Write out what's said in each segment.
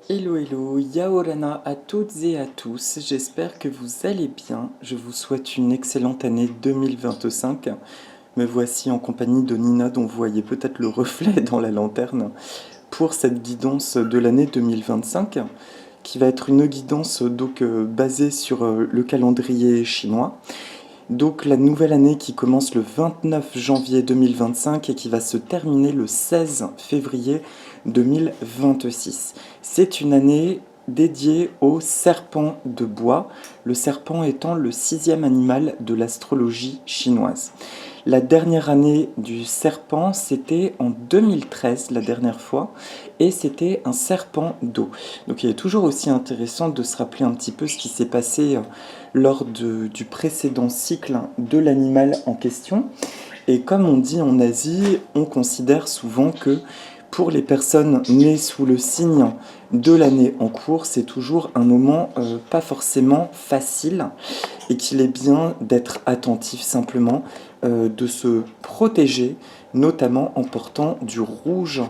Hello hello, Yaorana à toutes et à tous, j'espère que vous allez bien, je vous souhaite une excellente année 2025. Me voici en compagnie de Nina dont vous voyez peut-être le reflet dans la lanterne pour cette guidance de l'année 2025 qui va être une guidance basée sur le calendrier chinois. Donc la nouvelle année qui commence le 29 janvier 2025 et qui va se terminer le 16 février 2026. C'est une année dédiée au serpent de bois, le serpent étant le sixième animal de l'astrologie chinoise. La dernière année du serpent, c'était en 2013, la dernière fois, et c'était un serpent d'eau. Donc il est toujours aussi intéressant de se rappeler un petit peu ce qui s'est passé du précédent cycle de l'animal en question. Et comme on dit en Asie, on considère souvent que pour les personnes nées sous le signe de l'année en cours, c'est toujours un moment pas forcément facile et qu'il est bien d'être attentif simplement, de se protéger, notamment en portant du rouge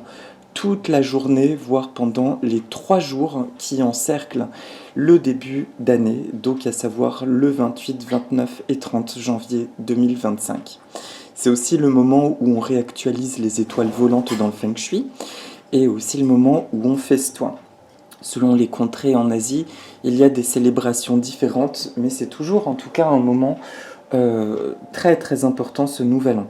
toute la journée, voire pendant les 3 jours qui encerclent le début d'année, donc à savoir le 28, 29 et 30 janvier 2025. C'est aussi le moment où on réactualise les étoiles volantes dans le Feng Shui et aussi le moment où on festoie. Selon les contrées en Asie, il y a des célébrations différentes, mais c'est toujours en tout cas un moment très très important ce nouvel an.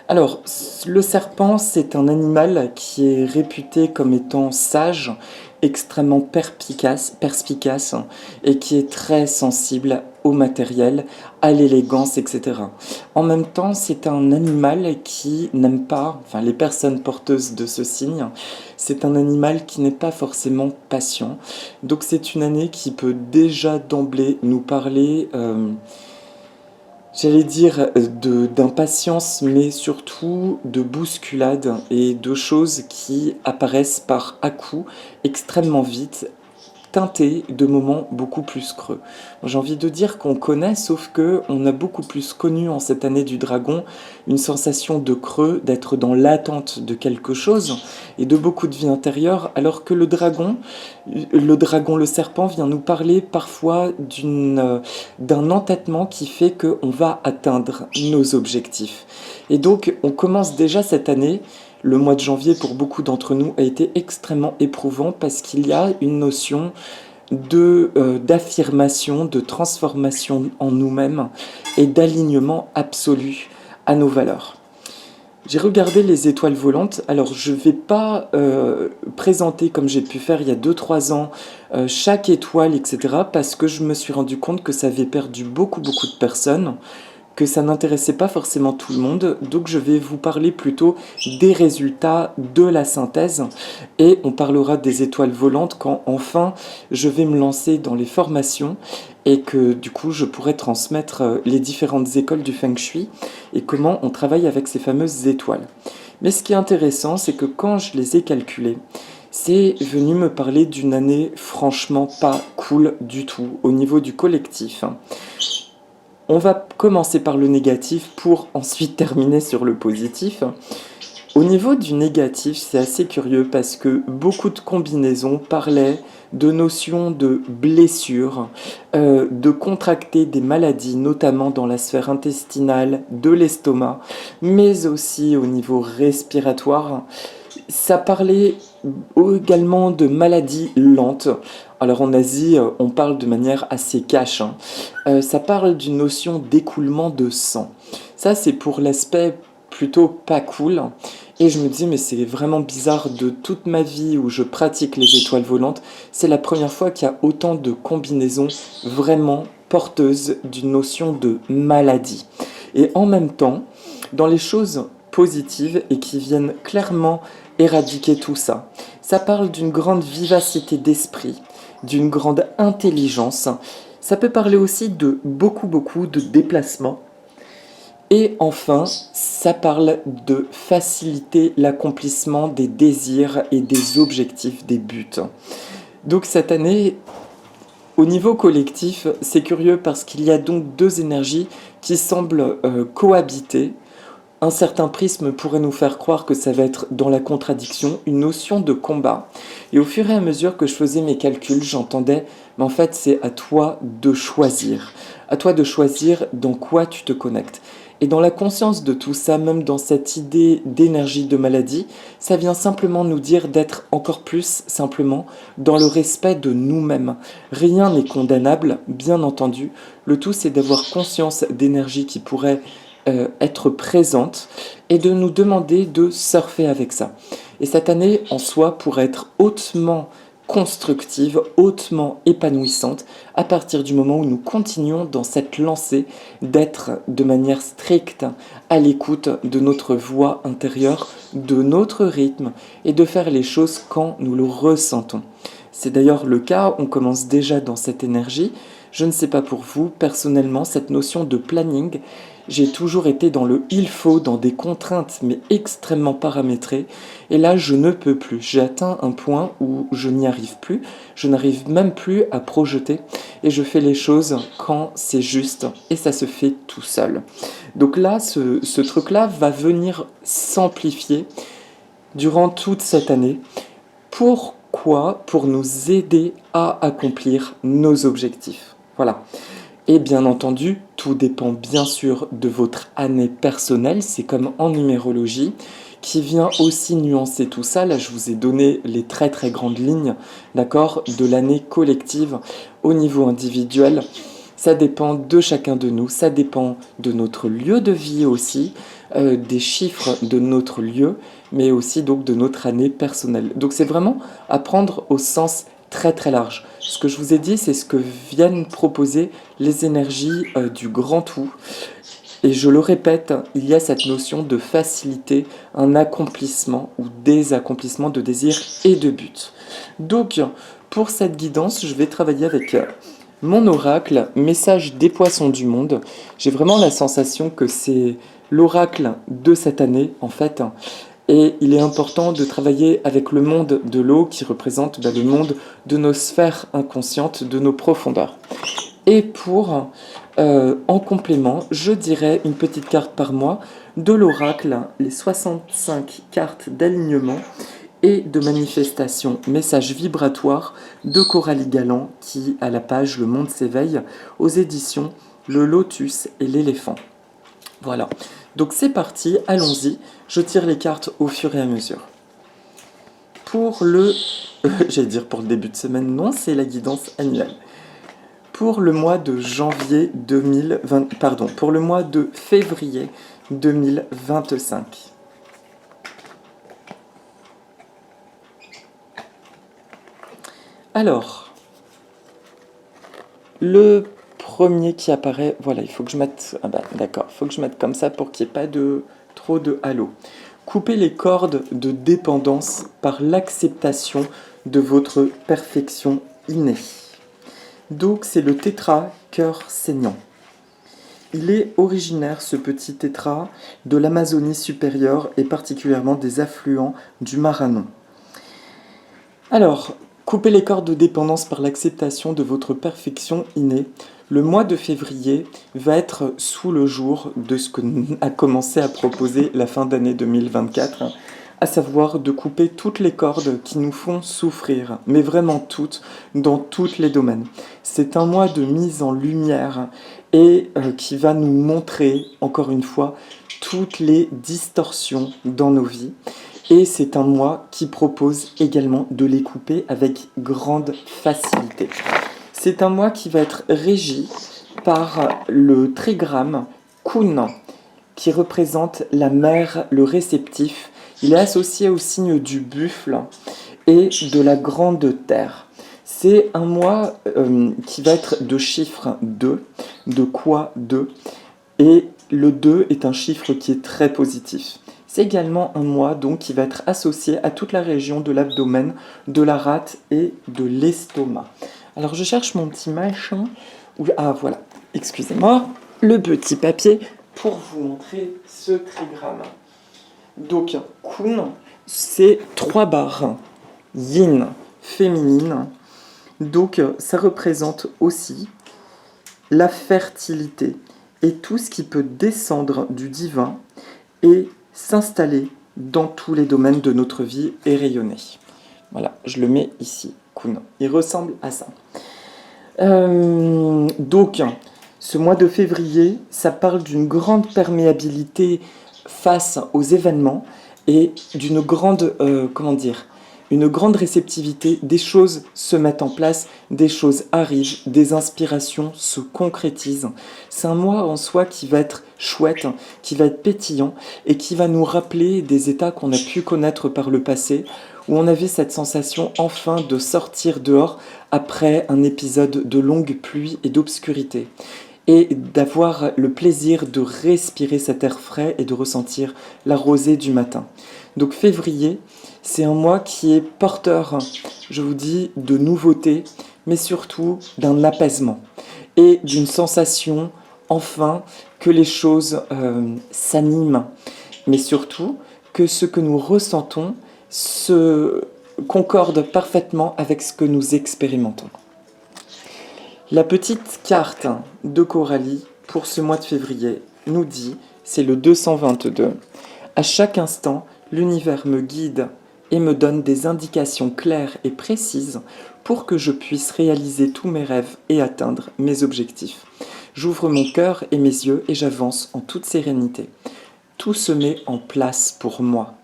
Alors, le serpent, c'est un animal qui est réputé comme étant sage, extrêmement perspicace et qui est très sensible au matériel, à l'élégance, etc. En même temps, c'est un animal qui n'aime pas, enfin les personnes porteuses de ce signe, c'est un animal qui n'est pas forcément patient. Donc c'est une année qui peut déjà d'emblée nous parler j'allais dire d'impatience, mais surtout de bousculade et de choses qui apparaissent par à-coups extrêmement vite, teintées de moments beaucoup plus creux. J'ai envie de dire qu'on connaît, sauf que on a beaucoup plus connu en cette année du dragon une sensation de creux, d'être dans l'attente de quelque chose et de beaucoup de vie intérieure, alors que le serpent vient nous parler parfois d'un entêtement qui fait qu'on va atteindre nos objectifs. Et donc, on commence déjà cette année. Le mois de janvier, pour beaucoup d'entre nous, a été extrêmement éprouvant parce qu'il y a une notion d'affirmation, de transformation en nous-mêmes et d'alignement absolu à nos valeurs. J'ai regardé les étoiles volantes. Alors, je ne vais pas présenter comme j'ai pu faire il y a 2 3 ans chaque étoile, etc. Parce que je me suis rendu compte que ça avait perdu beaucoup, beaucoup de personnes, que ça n'intéressait pas forcément tout le monde. Donc, je vais vous parler plutôt des résultats de la synthèse. Et on parlera des étoiles volantes quand enfin je vais me lancer dans les formations et que du coup je pourrai transmettre les différentes écoles du Feng Shui et comment on travaille avec ces fameuses étoiles. Mais ce qui est intéressant, c'est que quand je les ai calculées, c'est venu me parler d'une année franchement pas cool du tout au niveau du collectif. On va commencer par le négatif pour ensuite terminer sur le positif. Au niveau du négatif, c'est assez curieux parce que beaucoup de combinaisons parlaient de notions de blessures, de contracter des maladies, notamment dans la sphère intestinale, de l'estomac, mais aussi au niveau respiratoire. Ça parlait également de maladies lentes. Alors en Asie, on parle de manière assez cash, hein. Ça parle d'une notion d'écoulement de sang. Ça, c'est pour l'aspect plutôt pas cool. Et je me dis, mais c'est vraiment bizarre, de toute ma vie où je pratique les étoiles volantes, c'est la première fois qu'il y a autant de combinaisons vraiment porteuses d'une notion de maladie. Et en même temps, dans les choses positives et qui viennent clairement éradiquer tout ça, ça parle d'une grande vivacité d'esprit, d'une grande intelligence. Ça peut parler aussi de beaucoup, beaucoup de déplacements. Et enfin, ça parle de faciliter l'accomplissement des désirs et des objectifs, des buts. Donc cette année, au niveau collectif, c'est curieux parce qu'il y a donc deux énergies qui semblent cohabiter. un certain prisme pourrait nous faire croire que ça va être dans la contradiction, une notion de combat. Et au fur et à mesure que je faisais mes calculs, j'entendais, mais en fait c'est à toi de choisir. À toi de choisir dans quoi tu te connectes. Et dans la conscience de tout ça, même dans cette idée d'énergie de maladie, ça vient simplement nous dire d'être encore plus simplement dans le respect de nous-mêmes. Rien n'est condamnable, bien entendu. Le tout, c'est d'avoir conscience d'énergie qui pourrait être présente et de nous demander de surfer avec ça. Et cette année en soi pourrait être hautement constructive, hautement épanouissante, à partir du moment où nous continuons dans cette lancée d'être de manière stricte à l'écoute de notre voix intérieure, de notre rythme, et de faire les choses quand nous le ressentons. C'est d'ailleurs le cas, on commence déjà dans cette énergie. Je ne sais pas pour vous, personnellement, cette notion de planning, j'ai toujours été dans le il faut, dans des contraintes, mais extrêmement paramétrées. Et là, je ne peux plus. J'ai atteint un point où je n'y arrive plus. Je n'arrive même plus à projeter. Et je fais les choses quand c'est juste. Et ça se fait tout seul. Donc là, ce truc-là va venir s'amplifier durant toute cette année. Pourquoi? Pour nous aider à accomplir nos objectifs. Voilà. Et bien entendu, tout dépend bien sûr de votre année personnelle, c'est comme en numérologie, qui vient aussi nuancer tout ça. Là, je vous ai donné les très très grandes lignes, d'accord, de l'année collective au niveau individuel. Ça dépend de chacun de nous, ça dépend de notre lieu de vie aussi, des chiffres de notre lieu, mais aussi donc de notre année personnelle. Donc c'est vraiment à prendre au sens très très large. Ce que je vous ai dit, c'est ce que viennent proposer les énergies du grand tout. Et je le répète, il y a cette notion de faciliter un accomplissement ou des accomplissements de désirs et de buts. Donc, pour cette guidance, je vais travailler avec mon oracle, message des poissons du monde. J'ai vraiment la sensation que c'est l'oracle de cette année, en fait. Et il est important de travailler avec le monde de l'eau qui représente le monde de nos sphères inconscientes, de nos profondeurs. Et pour, en complément, je dirais une petite carte par mois de l'oracle, les 65 cartes d'alignement et de manifestation, message vibratoire de Coralie Galland qui a la page Le Monde s'éveille aux éditions Le Lotus et l'Éléphant. Voilà, donc c'est parti, allons-y, je tire les cartes au fur et à mesure. Pour le... j'allais dire pour le début de semaine, non, c'est la guidance annuelle. Pour le mois de janvier 2020... Pardon, pour le mois de février 2025. Alors, le premier qui apparaît, voilà, il faut que je mette, d'accord, il faut que je mette comme ça pour qu'il n'y ait pas trop de halo. Coupez les cordes de dépendance par l'acceptation de votre perfection innée. Donc c'est le tétra cœur saignant. Il est originaire, ce petit tétra, de l'Amazonie supérieure et particulièrement des affluents du Maranon. Alors, coupez les cordes de dépendance par l'acceptation de votre perfection innée. Le mois de février va être sous le jour de ce que a commencé à proposer la fin d'année 2024, à savoir de couper toutes les cordes qui nous font souffrir, mais vraiment toutes, dans tous les domaines. C'est un mois de mise en lumière et qui va nous montrer, encore une fois, toutes les distorsions dans nos vies. Et c'est un mois qui propose également de les couper avec grande facilité. C'est un mois qui va être régi par le trigramme Kun, qui représente la mer, le réceptif. Il est associé au signe du buffle et de la grande terre. C'est un mois qui va être de chiffre 2, de quoi 2, et le 2 est un chiffre qui est très positif. C'est également un mois donc qui va être associé à toute la région de l'abdomen, de la rate et de l'estomac. Alors je cherche mon petit machin. Ah voilà, excusez-moi, le petit papier pour vous montrer ce trigramme. Donc Kun, c'est 3 barres, yin, féminine. Donc ça représente aussi la fertilité et tout ce qui peut descendre du divin et s'installer dans tous les domaines de notre vie et rayonner. Voilà, je le mets ici, Kun. Il ressemble à ça. Donc, ce mois de février, ça parle d'une grande perméabilité face aux événements et d'une grande, une grande réceptivité. Des choses se mettent en place, des choses arrivent, des inspirations se concrétisent. C'est un mois en soi qui va être chouette, qui va être pétillant et qui va nous rappeler des états qu'on a pu connaître par le passé, où on avait cette sensation enfin de sortir dehors après un épisode de longue pluie et d'obscurité, et d'avoir le plaisir de respirer cet air frais et de ressentir la rosée du matin. Donc février, c'est un mois qui est porteur, je vous dis, de nouveautés, mais surtout d'un apaisement et d'une sensation, enfin, que les choses s'animent, mais surtout que ce que nous ressentons se concorde parfaitement avec ce que nous expérimentons. La petite carte de Coralie pour ce mois de février nous dit, c'est le 222, à chaque instant, l'univers me guide et me donne des indications claires et précises pour que je puisse réaliser tous mes rêves et atteindre mes objectifs. J'ouvre mon cœur et mes yeux et j'avance en toute sérénité. Tout se met en place pour moi.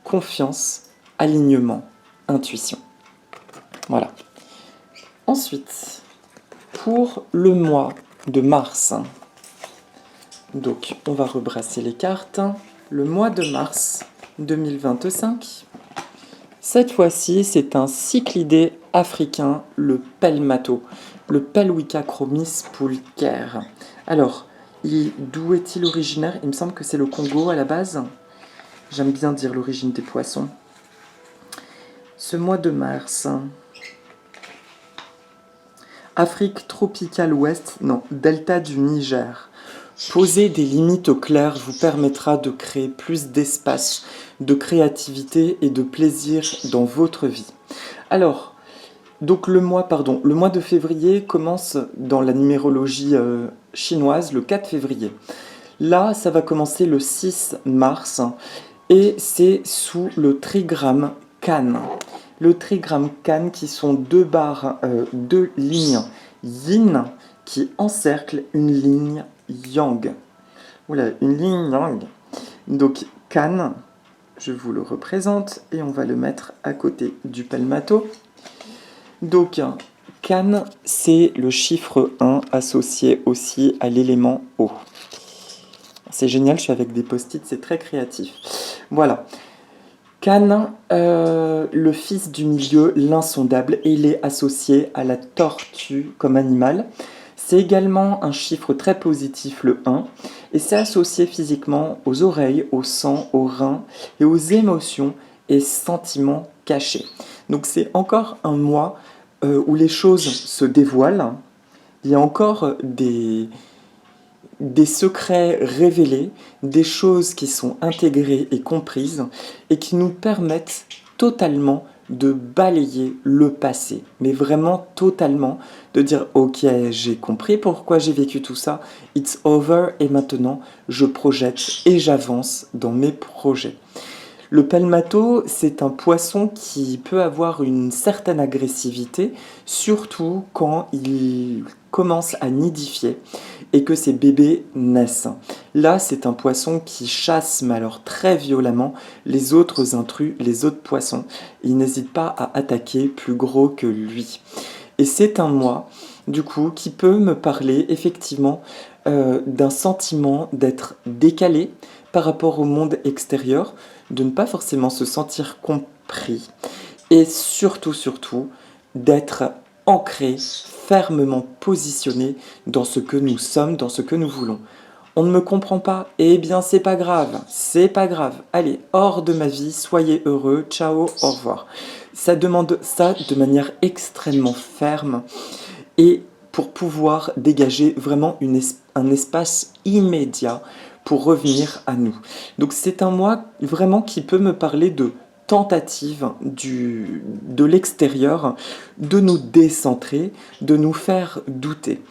Confiance, alignement, intuition. Voilà. Ensuite, pour le mois de mars, donc on va rebrasser les cartes. Le mois de mars 2025, cette fois-ci, c'est un cyclidé africain, le pelmato, le Pelwica chromis pulcher. Alors, d'où est-il originaire? Il me semble que c'est le Congo à la base. J'aime bien dire l'origine des poissons. Ce mois de mars, Afrique tropicale ouest, non, delta du Niger. Poser des limites au clair vous permettra de créer plus d'espace, de créativité et de plaisir dans votre vie. Alors, donc le mois de février commence dans la numérologie chinoise le 4 février. Là, ça va commencer le 6 mars et c'est sous le trigramme Kan. Le trigramme Kan qui sont deux barres, deux lignes yin qui encerclent une ligne yang. Voilà, une ligne yang. Donc Kan, je vous le représente et on va le mettre à côté du pelmato. Donc Kan, c'est le chiffre 1 associé aussi à l'élément eau. C'est génial, je suis avec des post-it, c'est très créatif. Voilà. Kan, le fils du milieu, l'insondable, et il est associé à la tortue comme animal. C'est également un chiffre très positif, le 1, et c'est associé physiquement aux oreilles, au sang, aux reins et aux émotions et sentiments cachés. Donc c'est encore un mois où les choses se dévoilent. Il y a encore des secrets révélés, des choses qui sont intégrées et comprises et qui nous permettent totalement de balayer le passé, mais vraiment totalement, de dire ok, j'ai compris pourquoi j'ai vécu tout ça, it's over et maintenant je projette et j'avance dans mes projets. Le pelmato, c'est un poisson qui peut avoir une certaine agressivité, surtout quand il commence à nidifier et que ses bébés naissent. Là, c'est un poisson qui chasse, mais alors très violemment, les autres intrus, les autres poissons. Il n'hésite pas à attaquer plus gros que lui. Et c'est un moi, du coup, qui peut me parler effectivement d'un sentiment d'être décalé par rapport au monde extérieur, de ne pas forcément se sentir compris et surtout, d'être ancré, fermement positionné dans ce que nous sommes, dans ce que nous voulons. On ne me comprend pas, eh bien c'est pas grave, allez, hors de ma vie, soyez heureux, ciao, au revoir. Ça demande ça de manière extrêmement ferme et pour pouvoir dégager vraiment un espace immédiat pour revenir à nous. Donc c'est un mois vraiment qui peut me parler de tentative de l'extérieur, de nous décentrer, de nous faire douter.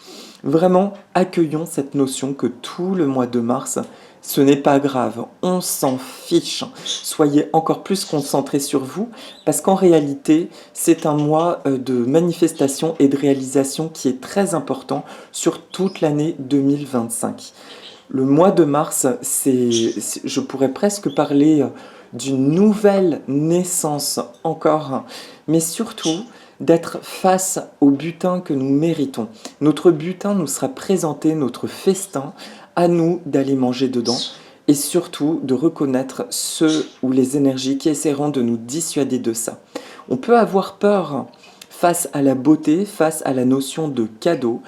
Vraiment, accueillons cette notion que tout le mois de mars Ce n'est pas grave, on s'en fiche. Soyez encore plus concentrés sur vous, parce qu'en réalité, c'est un mois de manifestation et de réalisation qui est très important sur toute l'année 2025. Le mois de mars, je pourrais presque parler d'une nouvelle naissance encore, mais surtout d'être face au butin que nous méritons. Notre butin nous sera présenté, notre festin, à nous d'aller manger dedans, et surtout de reconnaître ceux ou les énergies qui essaieront de nous dissuader de ça. On peut avoir peur face à la beauté, face à la notion de cadeau,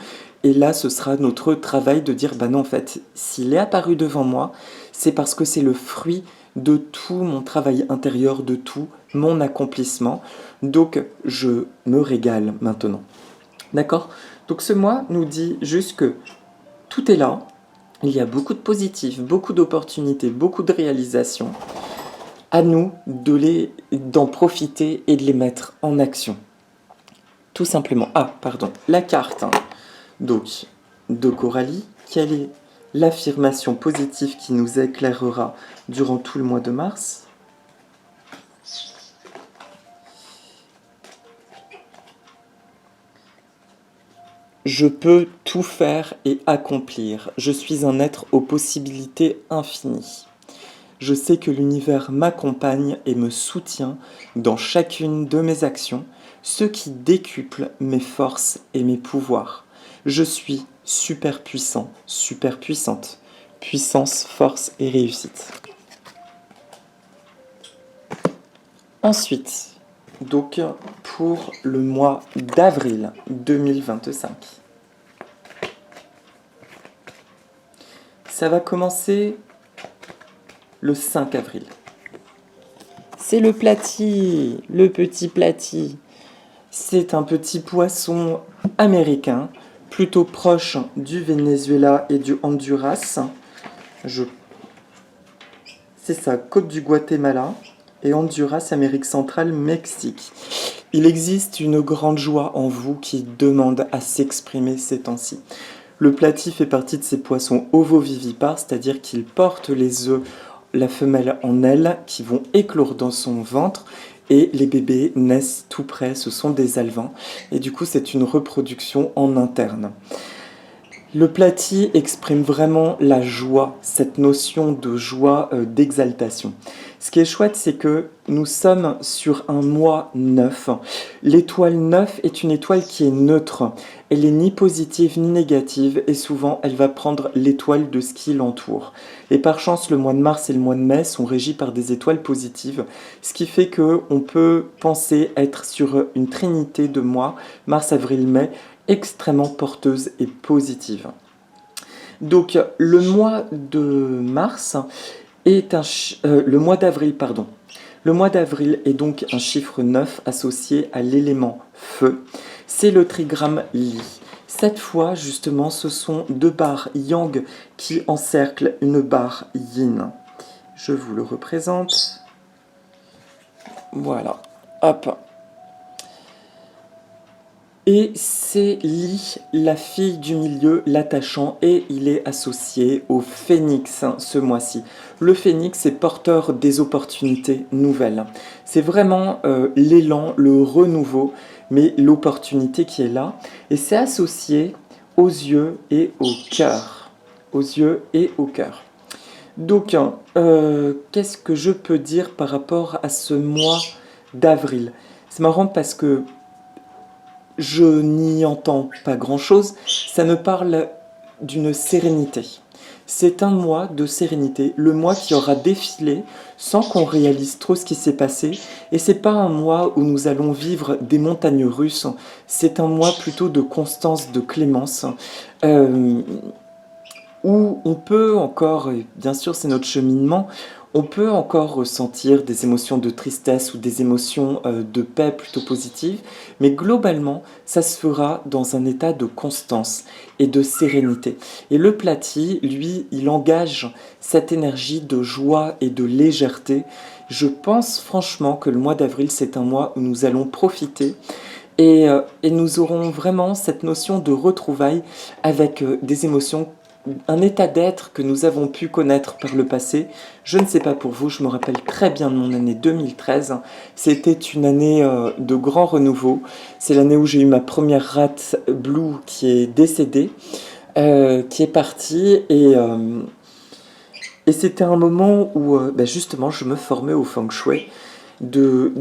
et là, ce sera notre travail de dire, bah non, en fait, s'il est apparu devant moi, c'est parce que c'est le fruit de tout mon travail intérieur, de tout mon accomplissement. Donc, je me régale maintenant. D'accord? Donc, ce mois nous dit juste que tout est là. Il y a beaucoup de positifs, beaucoup d'opportunités, beaucoup de réalisations. À nous d'en profiter et de les mettre en action. Tout simplement. Ah, pardon, la carte. Donc, de Coralie, quelle est l'affirmation positive qui nous éclairera durant tout le mois de mars? Je peux tout faire et accomplir. Je suis un être aux possibilités infinies. Je sais que l'univers m'accompagne et me soutient dans chacune de mes actions, ce qui décuple mes forces et mes pouvoirs. Je suis super puissant, super puissante. Puissance, force et réussite. Ensuite, donc pour le mois d'avril 2025. Ça va commencer le 5 avril. C'est le platy, le petit platy. C'est un petit poisson américain, plutôt proche du Venezuela et du Honduras. C'est ça, côte du Guatemala et Honduras, Amérique centrale, Mexique. Il existe une grande joie en vous qui demande à s'exprimer ces temps-ci. Le platy fait partie de ces poissons ovovivipares, c'est-à-dire qu'il porte les œufs, la femelle en elle, qui vont éclore dans son ventre, et les bébés naissent tout près, ce sont des alevins, et du coup c'est une reproduction en interne. Le platy exprime vraiment la joie, cette notion de joie, d'exaltation. Ce qui est chouette, c'est que nous sommes sur un mois 9. L'étoile 9 est une étoile qui est neutre. Elle n'est ni positive ni négative et souvent elle va prendre l'étoile de ce qui l'entoure. Et par chance, le mois de mars et le mois de mai sont régis par des étoiles positives, ce qui fait qu'on peut penser être sur une trinité de mois, mars, avril, mai, extrêmement porteuse et positive. Donc le mois de mars est le mois d'avril, pardon. Le mois d'avril est donc un chiffre 9 associé à l'élément feu. C'est le trigramme Li. Cette fois, justement, ce sont deux barres yang qui encerclent une barre yin. Je vous le représente. Voilà. Hop. Et c'est Li, la fille du milieu, l'attachant, et il est associé au phénix ce mois-ci. Le phénix est porteur des opportunités nouvelles. C'est vraiment l'élan, le renouveau, mais l'opportunité qui est là. Et c'est associé aux yeux et au cœur. Aux yeux et au cœur. Donc, qu'est-ce que je peux dire par rapport à ce mois d'avril? C'est marrant parce que je n'y entends pas grand-chose, ça me parle d'une sérénité. C'est un mois de sérénité, le mois qui aura défilé sans qu'on réalise trop ce qui s'est passé. Et c'est pas un mois où nous allons vivre des montagnes russes, c'est un mois plutôt de constance, de clémence, où on peut encore, et bien sûr c'est notre cheminement, on peut encore ressentir des émotions de tristesse ou des émotions de paix plutôt positives, mais globalement, ça se fera dans un état de constance et de sérénité. Et le platy, lui, il engage cette énergie de joie et de légèreté. Je pense franchement que le mois d'avril, c'est un mois où nous allons profiter et nous aurons vraiment cette notion de retrouvailles avec des émotions un état d'être que nous avons pu connaître par le passé. Je ne sais pas pour vous, je me rappelle très bien de mon année 2013. C'était une année de grand renouveau. C'est l'année où j'ai eu ma première rate Blue qui est décédée, qui est partie. Et c'était un moment où justement je me formais au feng shui de,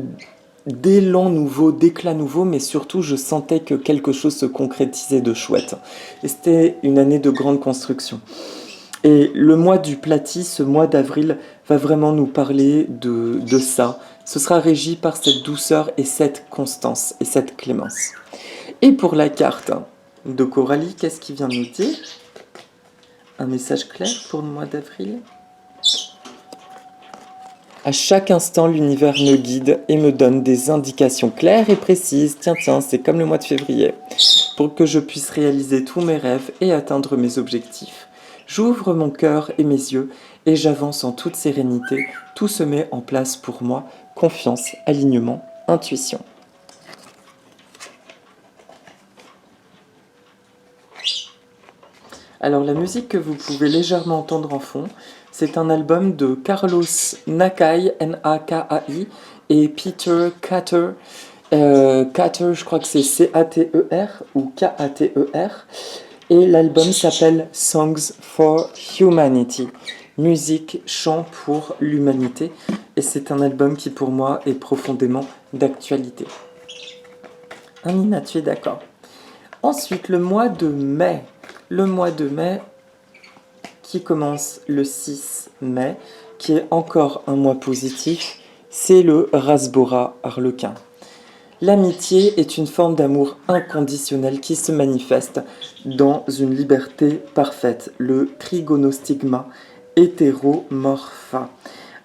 d'élan nouveau, d'éclat nouveau, mais surtout je sentais que quelque chose se concrétisait de chouette. Et c'était une année de grande construction. Et le mois du Platy, ce mois d'avril, va vraiment nous parler de ça. Ce sera régi par cette douceur et cette constance et cette clémence. Et pour la carte de Coralie, qu'est-ce qu'il vient nous dire? Un message clair pour le mois d'avril? À chaque instant, l'univers me guide et me donne des indications claires et précises. Tiens, c'est comme le mois de février. Pour que je puisse réaliser tous mes rêves et atteindre mes objectifs. J'ouvre mon cœur et mes yeux et j'avance en toute sérénité. Tout se met en place pour moi. Confiance, alignement, intuition. Alors la musique que vous pouvez légèrement entendre en fond, c'est un album de Carlos Nakai, N-A-K-A-I, et Peter Cater. Cater, je crois que c'est C-A-T-E-R ou K-A-T-E-R. Et l'album s'appelle Songs for Humanity. Musique, chant pour l'humanité. Et c'est un album qui pour moi est profondément d'actualité. Nina, tu es d'accord? Ensuite, le mois de mai. Le mois de mai qui commence le 6 mai, qui est encore un mois positif, c'est le Rasbora Harlequin. L'amitié est une forme d'amour inconditionnel qui se manifeste dans une liberté parfaite, le trigonostigma hétéromorpha.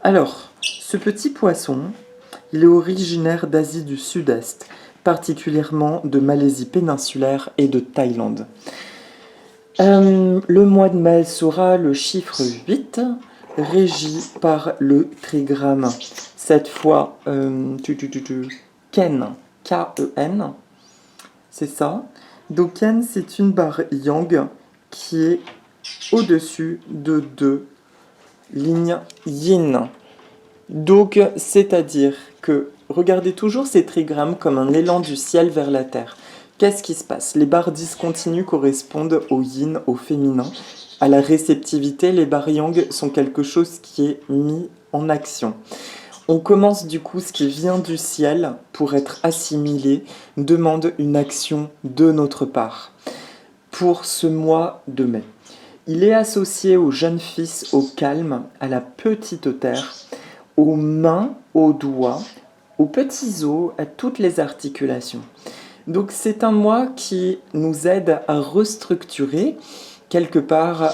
Alors, ce petit poisson, il est originaire d'Asie du Sud-Est, particulièrement de Malaisie péninsulaire et de Thaïlande. Le mois de mai sera le chiffre 8, régi par le trigramme. Cette fois, Ken, K-E-N, c'est ça. Donc Ken, c'est une barre yang qui est au-dessus de deux lignes yin. Donc, c'est-à-dire que regardez toujours ces trigrammes comme un élan du ciel vers la terre. Qu'est-ce qui se passe? Les barres discontinues correspondent au yin, au féminin. À la réceptivité, les barres yang sont quelque chose qui est mis en action. On commence du coup ce qui vient du ciel pour être assimilé, demande une action de notre part. Pour ce mois de mai, il est associé au jeune fils, au calme, à la petite terre, aux mains, aux doigts, aux petits os, à toutes les articulations. Donc c'est un mois qui nous aide à restructurer, quelque part,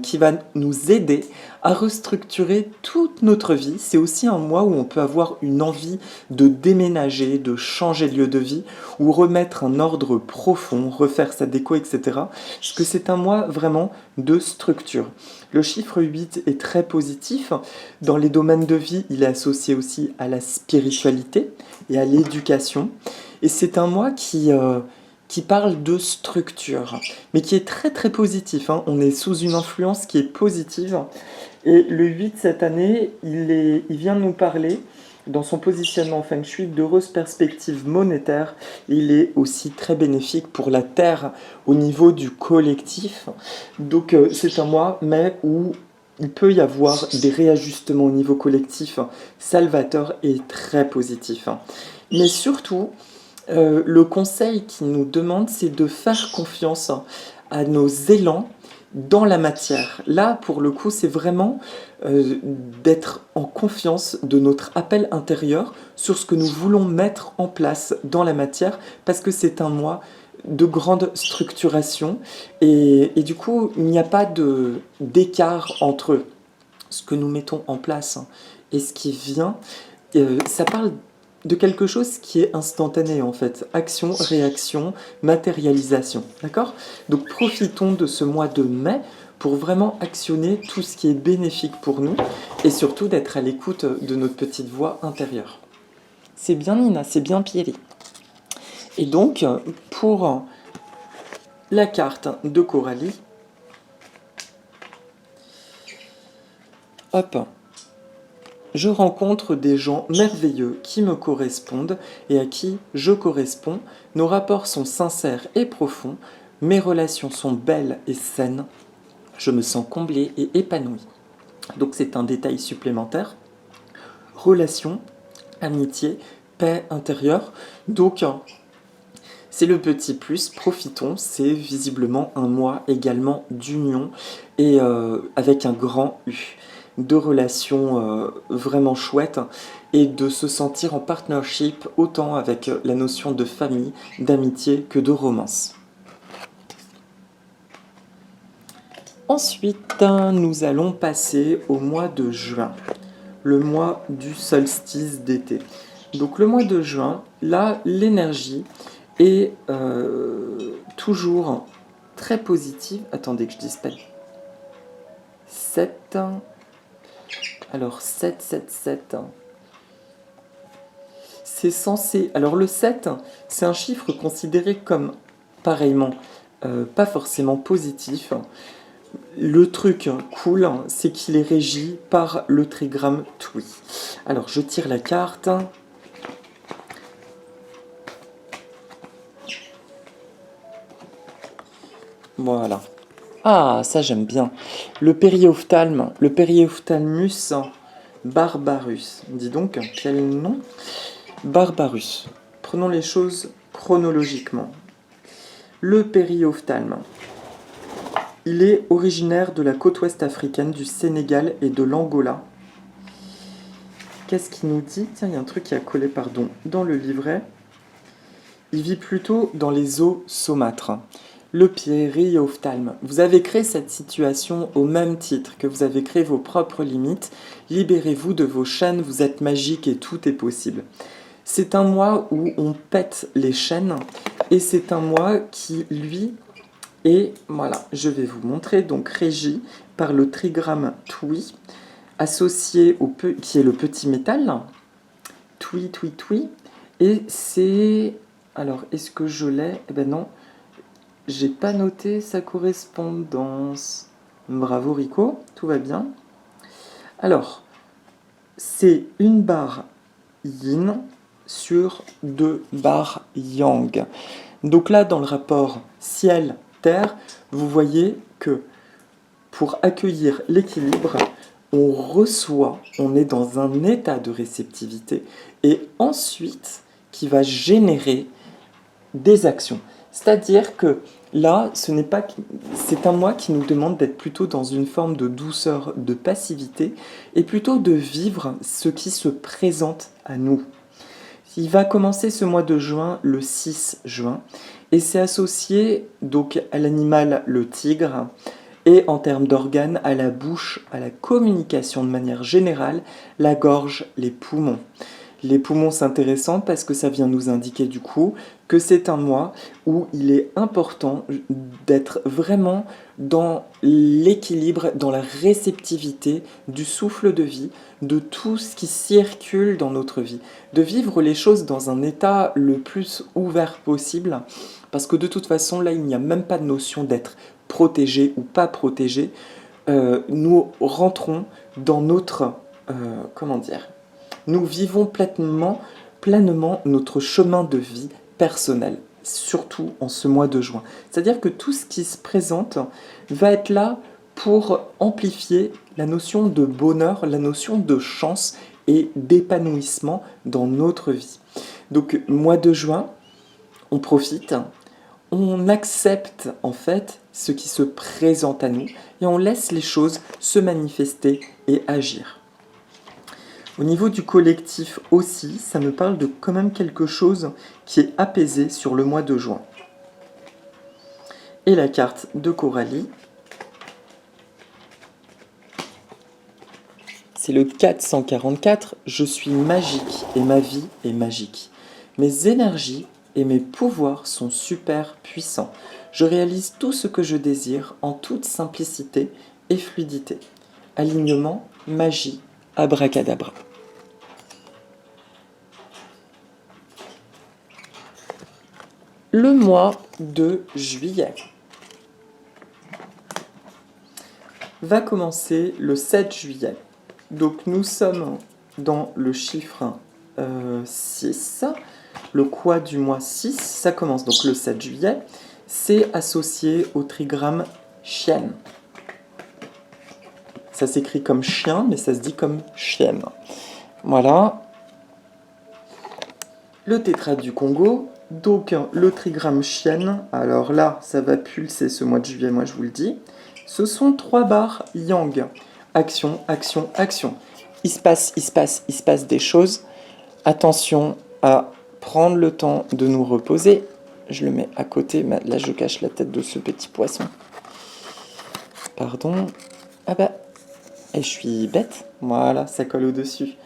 qui va nous aider à restructurer toute notre vie. C'est aussi un mois où on peut avoir une envie de déménager, de changer de lieu de vie, ou remettre un ordre profond, refaire sa déco, etc. Parce que c'est un mois vraiment de structure. Le chiffre 8 est très positif. Dans les domaines de vie, il est associé aussi à la spiritualité et à l'éducation. Et c'est un mois qui parle de structure, mais qui est très très positif. On est sous une influence qui est positive. Et le 8 cette année, il vient nous parler, dans son positionnement Feng Shui, d'heureuses perspectives monétaires. Il est aussi très bénéfique pour la Terre au niveau du collectif. Donc c'est un mois, mais où il peut y avoir des réajustements au niveau collectif salvateur et très positif. Mais surtout, le conseil qu'il nous demande, c'est de faire confiance à nos élans dans la matière. Là, pour le coup, c'est vraiment d'être en confiance de notre appel intérieur sur ce que nous voulons mettre en place dans la matière, parce que c'est un mois de grande structuration, et du coup, il n'y a pas d'écart entre ce que nous mettons en place et ce qui vient. Ça parle de quelque chose qui est instantané en fait. Action, réaction, matérialisation. D'accord? Donc profitons de ce mois de mai pour vraiment actionner tout ce qui est bénéfique pour nous et surtout d'être à l'écoute de notre petite voix intérieure. C'est bien Nina, c'est bien Pierry. Et donc, pour la carte de Coralie, hop, je rencontre des gens merveilleux qui me correspondent et à qui je corresponds. Nos rapports sont sincères et profonds. Mes relations sont belles et saines. Je me sens comblé et épanoui. Donc c'est un détail supplémentaire. Relation, amitié, paix intérieure. Donc c'est le petit plus, profitons, c'est visiblement un mois également d'union et avec un grand U, de relations vraiment chouettes et de se sentir en partnership autant avec la notion de famille, d'amitié que de romance. Ensuite, nous allons passer au mois de juin, le mois du solstice d'été. Donc le mois de juin, là, l'énergie est toujours très positive. Attendez que je dise pas. 7. Alors 7, 7, 7. C'est censé... Alors le 7, c'est un chiffre considéré comme, pareillement, pas forcément positif. Le truc cool, c'est qu'il est régi par le trigramme Twi. Alors je tire la carte. Voilà. Ah, ça j'aime bien. Le périophtalme, le périophtalmus barbarus. Dis donc, quel nom? Barbarus. Prenons les choses chronologiquement. Le périophtalme. Il est originaire de la côte ouest africaine, du Sénégal et de l'Angola. Qu'est-ce qu'il nous dit? Tiens, il y a un truc qui a collé, pardon, dans le livret. Il vit plutôt dans les eaux saumâtres. Le périophtalme. Vous avez créé cette situation au même titre que vous avez créé vos propres limites. Libérez-vous de vos chaînes, vous êtes magique et tout est possible. C'est un mois où on pète les chaînes et c'est un mois qui, lui, est, voilà, je vais vous montrer, donc régi par le trigramme Twi, associé qui est le petit métal, Twi, Twi, Twi, et c'est... Alors, est-ce que je l'ai? Eh ben non, j'ai pas noté sa correspondance. Bravo Rico, tout va bien. Alors, c'est une barre yin sur 2 barres yang. Donc là, dans le rapport ciel-terre, vous voyez que pour accueillir l'équilibre, on reçoit, on est dans un état de réceptivité, et ensuite, qui va générer des actions. C'est-à-dire que là, c'est un mois qui nous demande d'être plutôt dans une forme de douceur, de passivité, et plutôt de vivre ce qui se présente à nous. Il va commencer ce mois de juin, le 6 juin, et c'est associé donc à l'animal, le tigre, et en termes d'organes, à la bouche, à la communication de manière générale, la gorge, les poumons. Les poumons, c'est intéressant parce que ça vient nous indiquer du coup que c'est un mois où il est important d'être vraiment dans l'équilibre, dans la réceptivité du souffle de vie, de tout ce qui circule dans notre vie, de vivre les choses dans un état le plus ouvert possible, parce que de toute façon, là, il n'y a même pas de notion d'être protégé ou pas protégé. Nous rentrons dans notre... comment dire? Nous vivons pleinement notre chemin de vie personnel, surtout en ce mois de juin. C'est-à-dire que tout ce qui se présente va être là pour amplifier la notion de bonheur, la notion de chance et d'épanouissement dans notre vie. Donc, mois de juin, on profite, on accepte en fait ce qui se présente à nous et on laisse les choses se manifester et agir. Au niveau du collectif aussi, ça me parle de quand même quelque chose qui est apaisé sur le mois de juin. Et la carte de Coralie, c'est le 444, je suis magique et ma vie est magique. Mes énergies et mes pouvoirs sont super puissants. Je réalise tout ce que je désire en toute simplicité et fluidité. Alignement, magie, abracadabra. Le mois de juillet va commencer le 7 juillet. Donc nous sommes dans le chiffre 6. Le quoi du mois 6, ça commence donc le 7 juillet. C'est associé au trigramme chienne. Ça s'écrit comme chien, mais ça se dit comme chienne. Voilà. Le tétrade du Congo. Donc le trigramme chienne, alors là, ça va pulser ce mois de juillet, moi je vous le dis. Ce sont 3 barres yang. Action, action, action. Il se passe des choses. Attention à prendre le temps de nous reposer. Je le mets à côté, mais là je cache la tête de ce petit poisson. Pardon. Ah bah, et je suis bête. Voilà, ça colle au-dessus.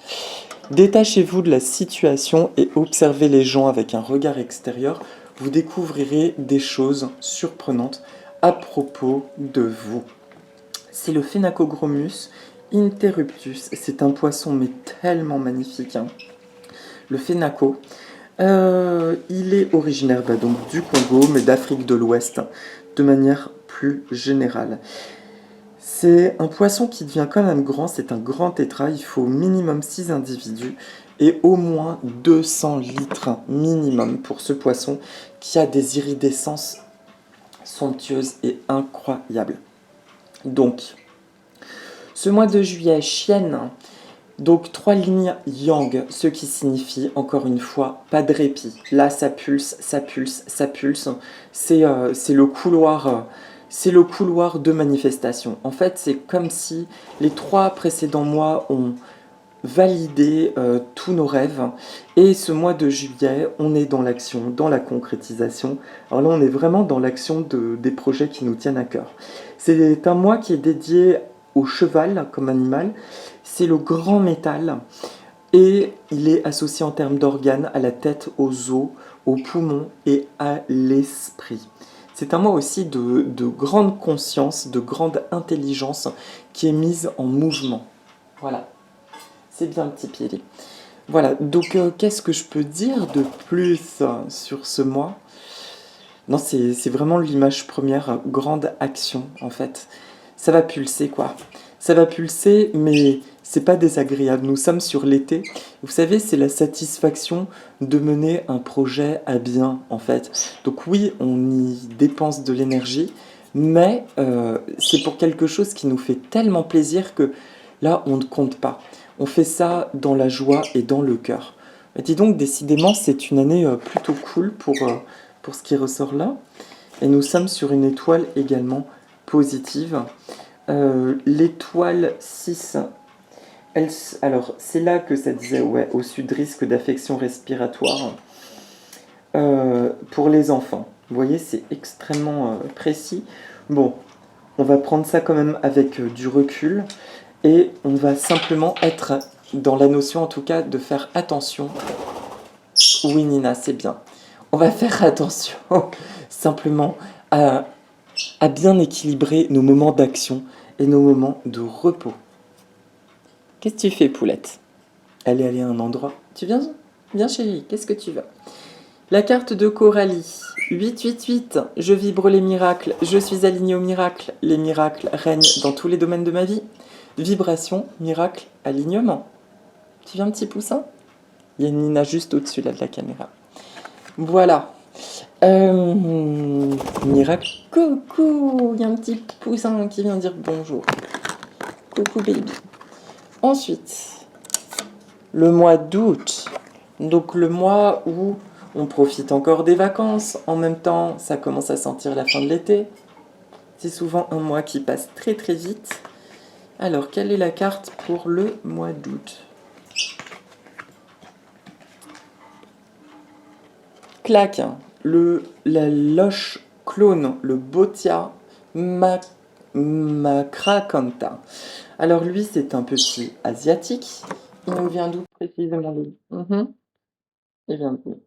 Détachez-vous de la situation et observez les gens avec un regard extérieur. Vous découvrirez des choses surprenantes à propos de vous. C'est le Phénacochromus interruptus. C'est un poisson mais tellement magnifique, hein. Le Phénaco, il est originaire donc, du Congo, mais d'Afrique de l'Ouest, de manière plus générale. C'est un poisson qui devient quand même grand, c'est un grand tétra, il faut au minimum 6 individus et au moins 200 litres minimum pour ce poisson qui a des iridescences somptueuses et incroyables. Donc, ce mois de juillet, chienne, donc 3 lignes yang, ce qui signifie encore une fois pas de répit. Là, ça pulse, ça pulse, ça pulse. C'est le couloir. C'est le couloir de manifestation. En fait, c'est comme si les 3 précédents mois ont validé tous nos rêves. Et ce mois de juillet, on est dans l'action, dans la concrétisation. Alors là, on est vraiment dans l'action des projets qui nous tiennent à cœur. C'est un mois qui est dédié au cheval comme animal. C'est le grand métal. Et il est associé en termes d'organes à la tête, aux os, aux poumons et à l'esprit. C'est un mois aussi de grande conscience, de grande intelligence qui est mise en mouvement. Voilà, c'est bien le petit pied. Voilà, donc qu'est-ce que je peux dire de plus sur ce mois? Non, c'est vraiment l'image première, grande action en fait. Ça va pulser quoi. Ça va pulser, mais c'est pas désagréable. Nous sommes sur l'été. Vous savez, c'est la satisfaction de mener un projet à bien en fait. Donc oui, on y dépense de l'énergie, mais c'est pour quelque chose qui nous fait tellement plaisir que là, on ne compte pas. On fait ça dans la joie et dans le cœur. Et dis donc, décidément, c'est une année plutôt cool pour ce qui ressort là. Et nous sommes sur une étoile également positive. L'étoile 6, alors c'est là que ça disait, ouais, au sud risque d'affection respiratoire pour les enfants. Vous voyez, c'est extrêmement précis. Bon, on va prendre ça quand même avec du recul et on va simplement être dans la notion en tout cas de faire attention. Oui Nina, c'est bien. On va faire attention simplement à bien équilibrer nos moments d'action et nos moments de repos. Qu'est-ce que tu fais, poulette? Elle est allée à un endroit. Tu viens? Viens chérie, qu'est-ce que tu veux? La carte de Coralie. 888, je vibre les miracles, je suis alignée au miracle. Les miracles règnent dans tous les domaines de ma vie. Vibration, miracle, alignement. Tu viens, petit poussin? Il y a une Nina juste au-dessus là de la caméra. Voilà. Miracle. Coucou, il y a un petit poussin qui vient dire bonjour. Coucou baby. Ensuite, le mois d'août. Donc le mois où on profite encore des vacances. En même temps, ça commence à sentir la fin de l'été. C'est souvent un mois qui passe très très vite. Alors, quelle est la carte pour le mois d'août? Clac, la loche clone, le Botia macracantha. Alors lui, c'est un petit asiatique. Il nous vient d'où précisément lui? Il vient d'où?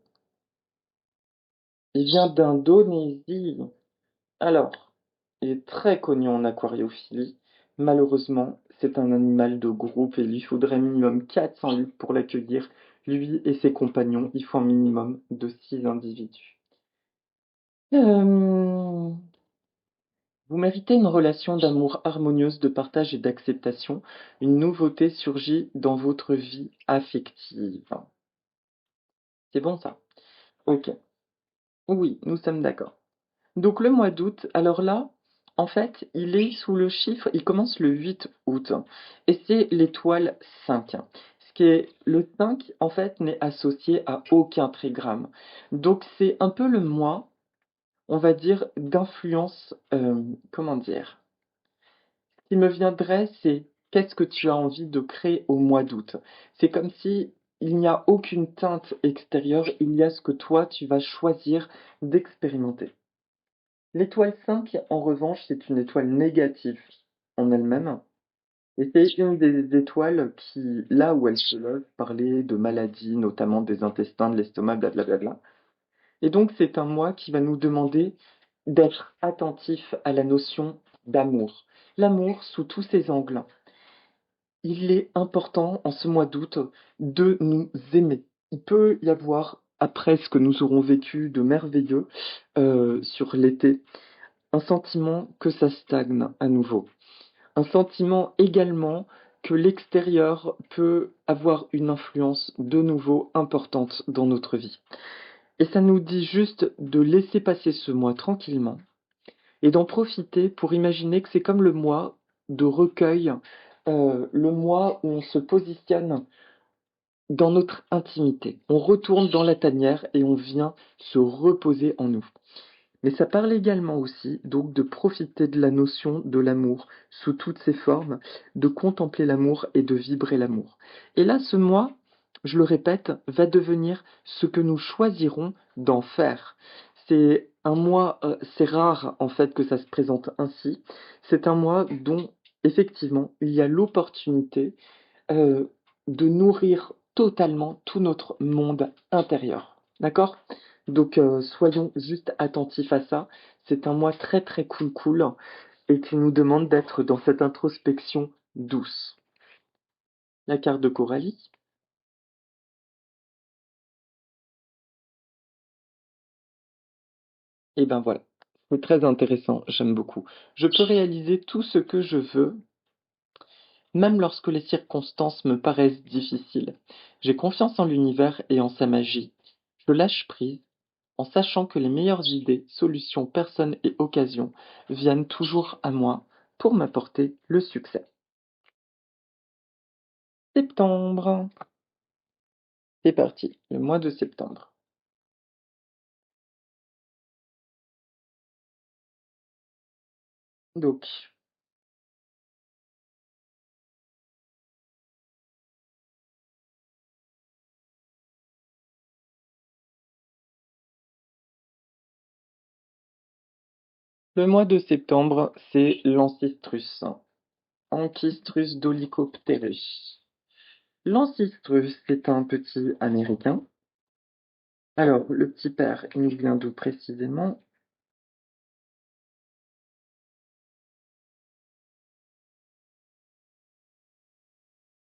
Il vient d'Indonésie. Alors, il est très connu en aquariophilie. Malheureusement, c'est un animal de groupe et il lui faudrait minimum 400 litres pour l'accueillir. Lui et ses compagnons, il faut un minimum de 6 individus. Euh, Vous méritez une relation d'amour harmonieuse, de partage et d'acceptation. Une nouveauté surgit dans votre vie affective. C'est bon ça? Ok. Oui, nous sommes d'accord. Donc le mois d'août, alors là, en fait, il est sous le chiffre, il commence le 8 août, et c'est l'étoile 5. Ce qui est le 5, en fait, n'est associé à aucun trigramme. Donc c'est un peu le mois, on va dire, d'influence, comment dire? Ce qui me viendrait, c'est qu'est-ce que tu as envie de créer au mois d'août? C'est comme si il n'y a aucune teinte extérieure, il y a ce que toi, tu vas choisir d'expérimenter. L'étoile 5, en revanche, c'est une étoile négative en elle-même. Et c'est une des étoiles qui, là où elle se lève, parlait de maladies, notamment des intestins, de l'estomac, blablabla. Et donc, c'est un mois qui va nous demander d'être attentif à la notion d'amour. L'amour sous tous ses angles. Il est important en ce mois d'août de nous aimer. Il peut y avoir, après ce que nous aurons vécu de merveilleux sur l'été, un sentiment que ça stagne à nouveau. Un sentiment également que l'extérieur peut avoir une influence de nouveau importante dans notre vie. Et ça nous dit juste de laisser passer ce mois tranquillement et d'en profiter pour imaginer que c'est comme le mois de recueil, le mois où on se positionne dans notre intimité. On retourne dans la tanière et on vient se reposer en nous. Mais ça parle également aussi donc de profiter de la notion de l'amour sous toutes ses formes, de contempler l'amour et de vibrer l'amour. Et là, ce mois, je le répète, va devenir ce que nous choisirons d'en faire. C'est un mois, c'est rare en fait que ça se présente ainsi. C'est un mois dont effectivement il y a l'opportunité euh, de nourrir totalement tout notre monde intérieur. D'accord? Donc soyons juste attentifs à ça. C'est un mois très très cool cool et qui nous demande d'être dans cette introspection douce. La carte de Coralie. Et ben voilà. C'est très intéressant, j'aime beaucoup. Je peux réaliser tout ce que je veux, même lorsque les circonstances me paraissent difficiles. J'ai confiance en l'univers et en sa magie. Je lâche prise en sachant que les meilleures idées, solutions, personnes et occasions viennent toujours à moi pour m'apporter le succès. Septembre, c'est parti, le mois de septembre. Donc, le mois de septembre, c'est l'ancistrus, Anchistrus dolichopterus. L'ancistrus, c'est un petit américain. Alors, le petit père, il nous vient d'où précisément?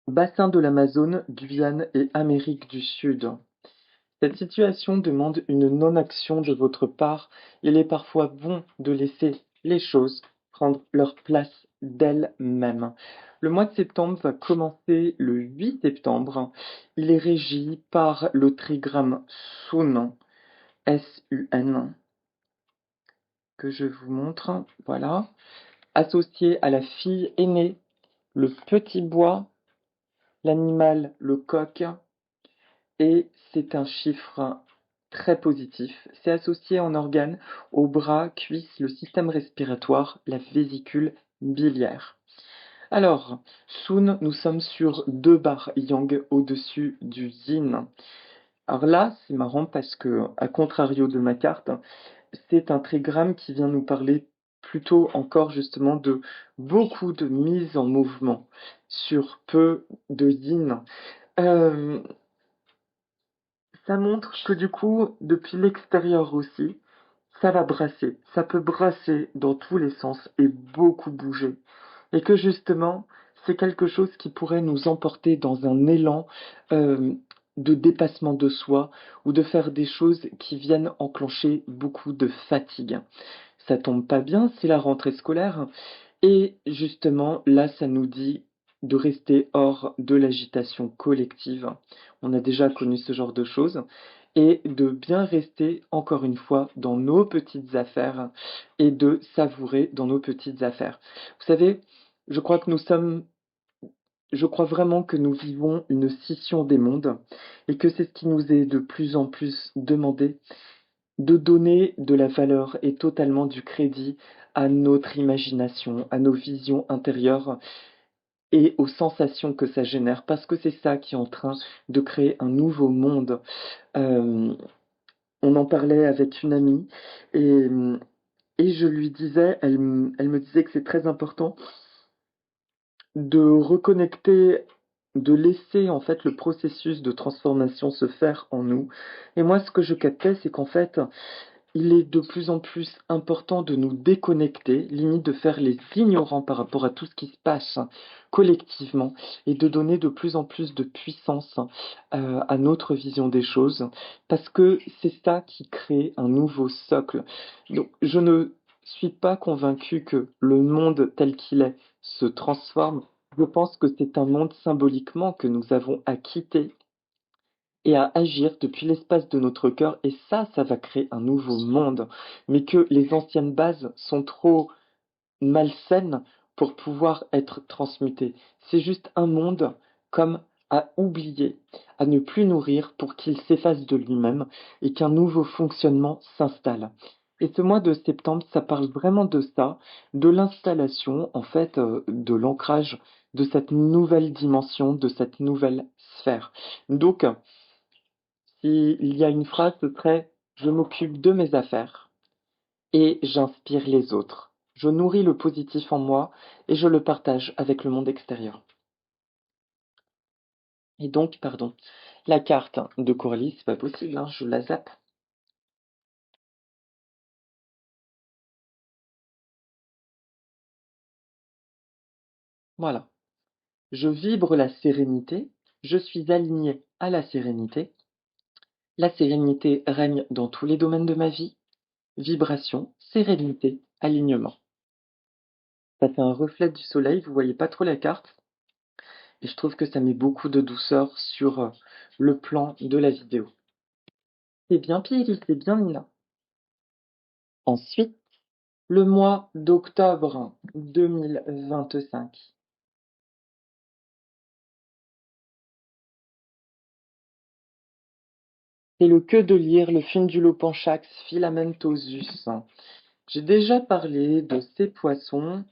Bassin de l'Amazone, Guyane et Amérique du Sud. Cette situation demande une non-action de votre part. Il est parfois bon de laisser les choses prendre leur place d'elles-mêmes. Le mois de septembre va commencer le 8 septembre. Il est régi par le trigramme Sun, S-U-N, que je vous montre. Voilà. Associé à la fille aînée, le petit bois, l'animal, le coq, et c'est un chiffre très positif. C'est associé en organes aux bras, cuisses, le système respiratoire, la vésicule biliaire. Alors, Sun, nous sommes sur 2 barres yang au-dessus du yin. Alors là, c'est marrant parce que, à contrario de ma carte, c'est un trigramme qui vient nous parler plutôt encore justement de beaucoup de mise en mouvement sur peu de yin. Euh, Ça montre que du coup, depuis l'extérieur aussi, ça va brasser. Ça peut brasser dans tous les sens et beaucoup bouger. Et que justement, c'est quelque chose qui pourrait nous emporter dans un élan euh, de dépassement de soi ou de faire des choses qui viennent enclencher beaucoup de fatigue. ça tombe pas bien, c'est la rentrée scolaire. Et justement, là, ça nous dit de rester hors de l'agitation collective. On a déjà connu ce genre de choses. Et de bien rester, encore une fois, dans nos petites affaires et de savourer dans nos petites affaires. Vous savez, je crois que nous sommes, je crois vraiment que nous vivons une scission des mondes et que c'est ce qui nous est de plus en plus demandé de donner de la valeur et totalement du crédit à notre imagination, à nos visions intérieures et aux sensations que ça génère, parce que c'est ça qui est en train de créer un nouveau monde. Euh, on en parlait avec une amie et, et je lui disais, elle me disait que c'est très important de reconnecter, de laisser en fait le processus de transformation se faire en nous. Et moi, ce que je captais, c'est qu'en fait, il est de plus en plus important de nous déconnecter, limite de faire les ignorants par rapport à tout ce qui se passe collectivement et de donner de plus en plus de puissance à notre vision des choses parce que c'est ça qui crée un nouveau socle. Donc, je ne suis pas convaincu que le monde tel qu'il est se transforme. Je pense que c'est un monde symboliquement que nous avons à quitter et à agir depuis l'espace de notre cœur, et ça va créer un nouveau monde, mais que les anciennes bases sont trop malsaines pour pouvoir être transmutées. C'est juste un monde comme à oublier, à ne plus nourrir pour qu'il s'efface de lui-même et qu'un nouveau fonctionnement s'installe. Et ce mois de septembre, ça parle vraiment de ça, de l'installation, en fait, de l'ancrage de cette nouvelle dimension, de cette nouvelle sphère. Donc, s'il y a une phrase, ce serait: je m'occupe de mes affaires et j'inspire les autres. Je nourris le positif en moi et je le partage avec le monde extérieur. Et donc, pardon, la carte de Coralie, c'est pas possible, hein, je la zappe. Voilà. Je vibre la sérénité, je suis aligné à la sérénité. La sérénité règne dans tous les domaines de ma vie. Vibration, sérénité, alignement. Ça fait un reflet du soleil, vous voyez pas trop la carte, et je trouve que ça met beaucoup de douceur sur le plan de la vidéo. C'est bien Pili, c'est bien Nina. Ensuite, le mois d'octobre 2025. C'est le queue de lyre, le Fundulopanchax filamentosus. J'ai déjà parlé de ces poissons.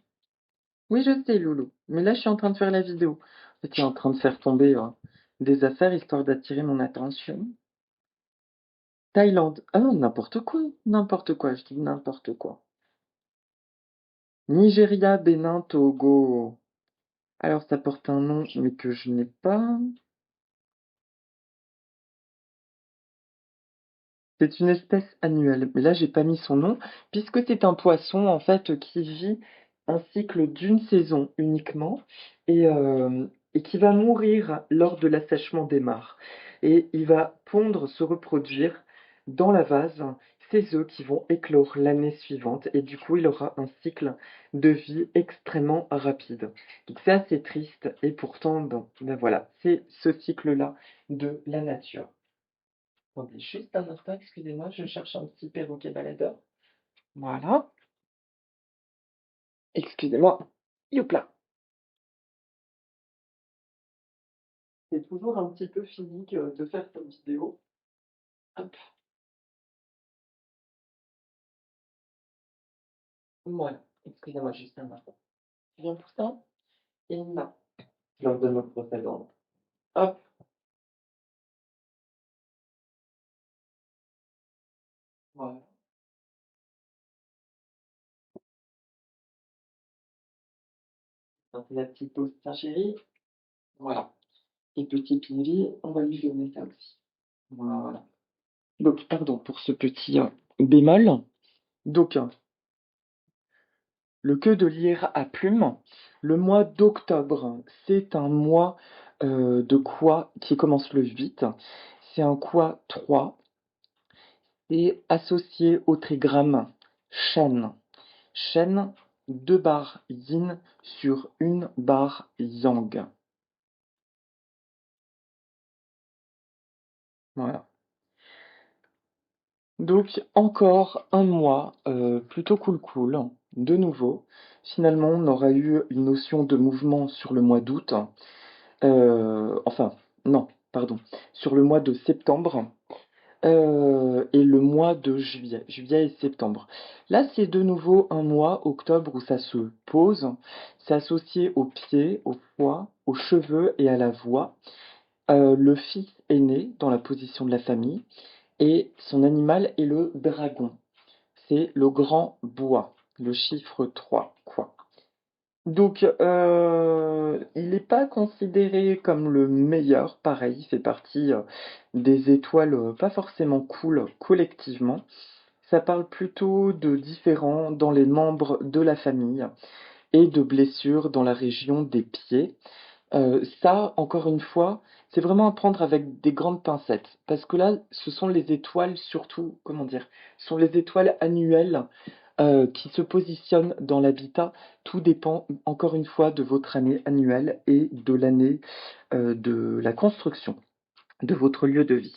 Oui, je sais, Loulou, mais là, je suis en train de faire la vidéo. Je suis en train de faire tomber des affaires histoire d'attirer mon attention. Thaïlande. Ah non, n'importe quoi, je dis n'importe quoi. Nigeria, Bénin, Togo. Alors ça porte un nom, mais que je n'ai pas. C'est une espèce annuelle, mais là j'ai pas mis son nom, puisque c'est un poisson en fait qui vit un cycle d'une saison uniquement et qui va mourir lors de l'assèchement des mares. Et il va pondre, se reproduire dans la vase, ses œufs qui vont éclore l'année suivante, et du coup il aura un cycle de vie extrêmement rapide. Donc c'est assez triste, et pourtant, ben voilà, c'est ce cycle-là de la nature. Attendez juste un instant, excusez-moi, je cherche un petit perroquet baladeur. Voilà. Excusez-moi. Youpla. C'est toujours un petit peu physique de faire cette vidéo. Hop. Voilà. Excusez-moi juste un instant. Tu viens pour ça? Et là. Je leur donne notre brosse à dents. Hop. Voilà. Ça, c'est la petite pause, tiens chérie. Voilà. Et petit Pili, on va lui donner ça aussi. Voilà. Donc, pardon pour ce petit bémol. Donc, le queue de lyre à plumes, le mois d'octobre, c'est un mois de quoi qui commence le 8. C'est un quoi 3 et associé au trigramme chêne. chaîne, 2 barres yin sur une barre yang. Voilà. Donc encore un mois plutôt cool, de nouveau. Finalement, on aura eu une notion de mouvement sur le mois d'août. Enfin, non, pardon, sur le mois de septembre et le mois de juillet et septembre. Là, c'est de nouveau un mois, octobre, où ça se pose. C'est associé aux pieds, au foie, aux cheveux et à la voix. Le fils est né dans la position de la famille et son animal est le dragon. C'est le grand bois, le chiffre 3, quoi. Donc, il n'est pas considéré comme le meilleur, pareil, il fait partie des étoiles pas forcément cool collectivement. Ça parle plutôt de différends dans les membres de la famille et de blessures dans la région des pieds. Ça, encore une fois, c'est vraiment à prendre avec des grandes pincettes, parce que là, ce sont les étoiles surtout, comment dire, ce sont les étoiles annuelles qui se positionnent dans l'habitat. Tout dépend, encore une fois, de votre année annuelle et de l'année de la construction de votre lieu de vie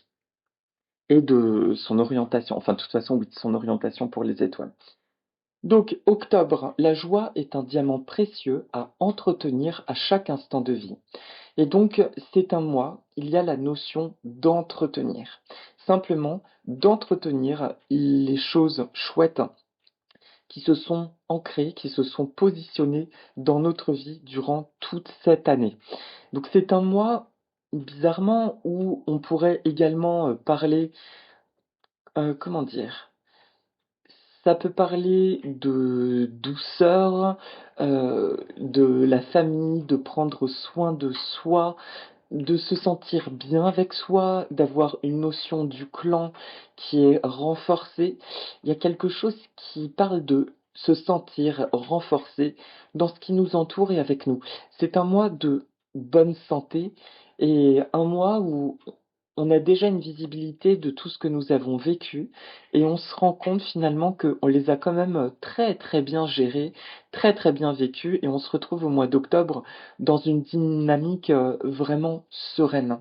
et de son orientation. Enfin, de toute façon, oui, de son orientation pour les étoiles. Donc, octobre, la joie est un diamant précieux à entretenir à chaque instant de vie. Et donc, c'est un mois, il y a la notion d'entretenir. Simplement, d'entretenir les choses chouettes qui se sont ancrées, qui se sont positionnées dans notre vie durant toute cette année. Donc, c'est un mois, bizarrement, où on pourrait également parler, comment dire, ça peut parler de douceur, de la famille, de prendre soin de soi, de se sentir bien avec soi, d'avoir une notion du clan qui est renforcée. Il y a quelque chose qui parle de se sentir renforcé dans ce qui nous entoure et avec nous. C'est un mois de bonne santé et un mois où on a déjà une visibilité de tout ce que nous avons vécu et on se rend compte finalement qu'on les a quand même très très bien gérés, très très bien vécus et on se retrouve au mois d'octobre dans une dynamique vraiment sereine.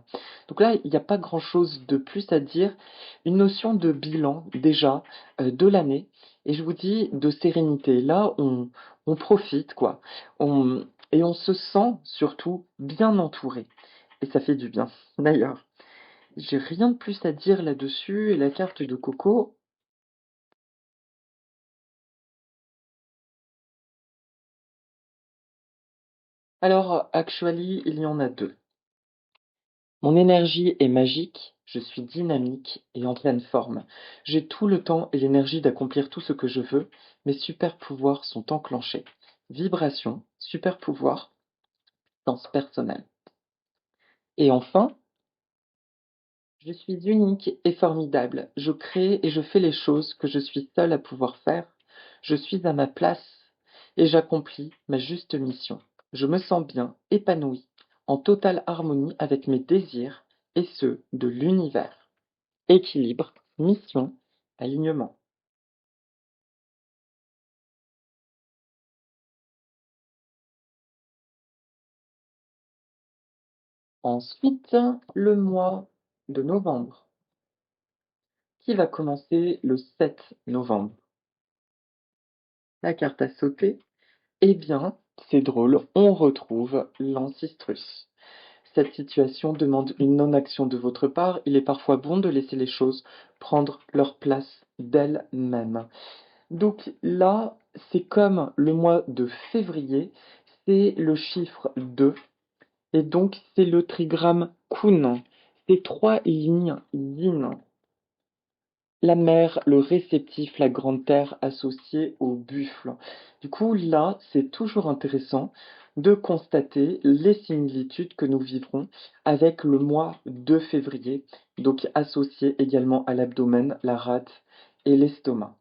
Donc là, il n'y a pas grand-chose de plus à dire. Une notion de bilan déjà de l'année et je vous dis de sérénité. Là, on profite quoi. Et on se sent surtout bien entouré. Et ça fait du bien. D'ailleurs. J'ai rien de plus à dire là-dessus et la carte de Coco. Alors, actually, il y en a deux. Mon énergie est magique, je suis dynamique et en pleine forme. J'ai tout le temps et l'énergie d'accomplir tout ce que je veux. Mes super pouvoirs sont enclenchés. Vibration, super pouvoir, sens personnel. Et enfin, je suis unique et formidable. Je crée et je fais les choses que je suis seule à pouvoir faire. Je suis à ma place et j'accomplis ma juste mission. Je me sens bien, épanoui, en totale harmonie avec mes désirs et ceux de l'univers. Équilibre, mission, alignement. Ensuite, le mois de novembre, qui va commencer le 7 novembre. La carte à sauter. Eh bien, c'est drôle, on retrouve l'ancistrus. Cette situation demande une non-action de votre part. Il est parfois bon de laisser les choses prendre leur place d'elles-mêmes. Donc là, c'est comme le mois de février, c'est le chiffre 2, et donc c'est le trigramme Kun. C'est trois lignes yin. La mer, le réceptif, la grande terre associée au buffle. Du coup, là, c'est toujours intéressant de constater les similitudes que nous vivrons avec le mois de février, donc associé également à l'abdomen, la rate et l'estomac.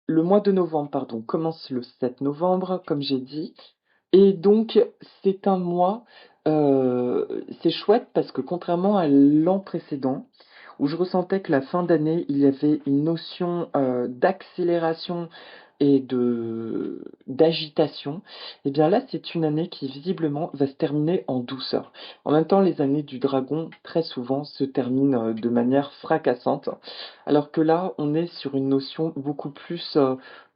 Le mois de novembre, pardon, commence le 7 novembre, comme j'ai dit, et donc c'est un mois, c'est chouette parce que contrairement à l'an précédent, où je ressentais que la fin d'année, il y avait une notion d'accélération et de d'agitation, eh bien là, c'est une année qui visiblement va se terminer en douceur. En même temps, les années du dragon, très souvent, se terminent de manière fracassante, alors que là, on est sur une notion beaucoup plus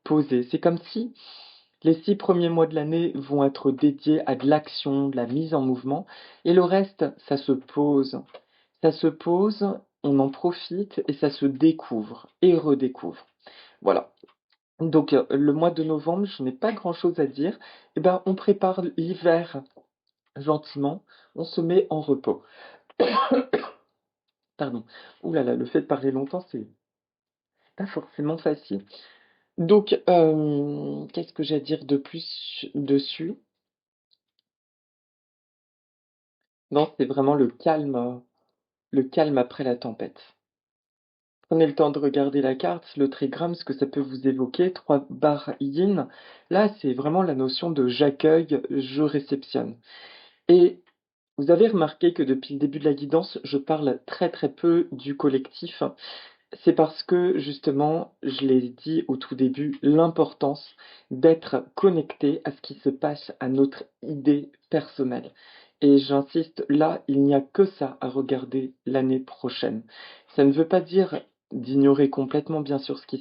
posée. C'est comme si les 6 premiers mois de l'année vont être dédiés à de l'action, de la mise en mouvement, et le reste, ça se pose. Ça se pose, on en profite et ça se découvre et redécouvre. Voilà. Donc, le mois de novembre, je n'ai pas grand-chose à dire. Eh ben, on prépare l'hiver gentiment, on se met en repos. Pardon. Ouh là là, le fait de parler longtemps, c'est pas forcément facile. Donc, qu'est-ce que j'ai à dire de plus dessus? Non, c'est vraiment le calme après la tempête. Prenez le temps de regarder la carte, le trigramme, ce que ça peut vous évoquer. 3 barres yin. Là, c'est vraiment la notion de j'accueille, je réceptionne. Et vous avez remarqué que depuis le début de la guidance, je parle très très peu du collectif. C'est parce que justement, je l'ai dit au tout début, l'importance d'être connecté à ce qui se passe à notre idée personnelle. Et j'insiste, là, il n'y a que ça à regarder l'année prochaine. Ça ne veut pas dire d'ignorer complètement, bien sûr, ce qui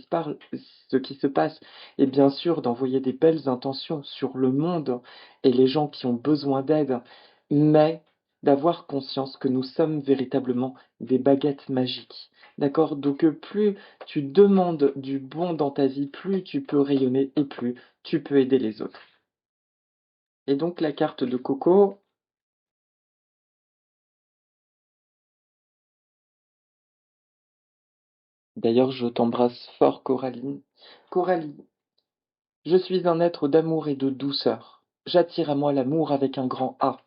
se passe, et bien sûr d'envoyer des belles intentions sur le monde et les gens qui ont besoin d'aide, mais d'avoir conscience que nous sommes véritablement des baguettes magiques. D'accord? Donc plus tu demandes du bon dans ta vie, plus tu peux rayonner et plus tu peux aider les autres. Et donc la carte de Coco, d'ailleurs je t'embrasse fort Coralie. Coralie, je suis un être d'amour et de douceur. J'attire à moi l'amour avec un grand A.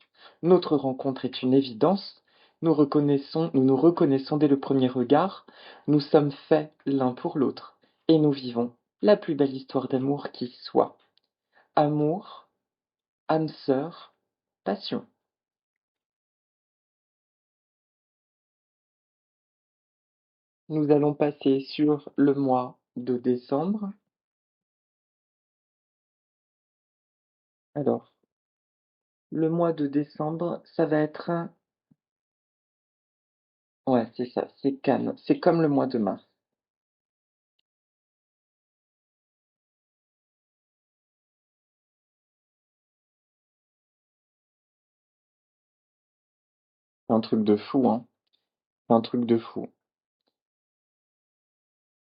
Notre rencontre est une évidence. Nous nous reconnaissons dès le premier regard. Nous sommes faits l'un pour l'autre. Et nous vivons la plus belle histoire d'amour qui soit. Amour, âme sœur, passion. Nous allons passer sur le mois de décembre. Alors, le mois de décembre, ça va être ouais, c'est ça, c'est Cannes. C'est comme le mois de mars. C'est un truc de fou, hein. C'est un truc de fou.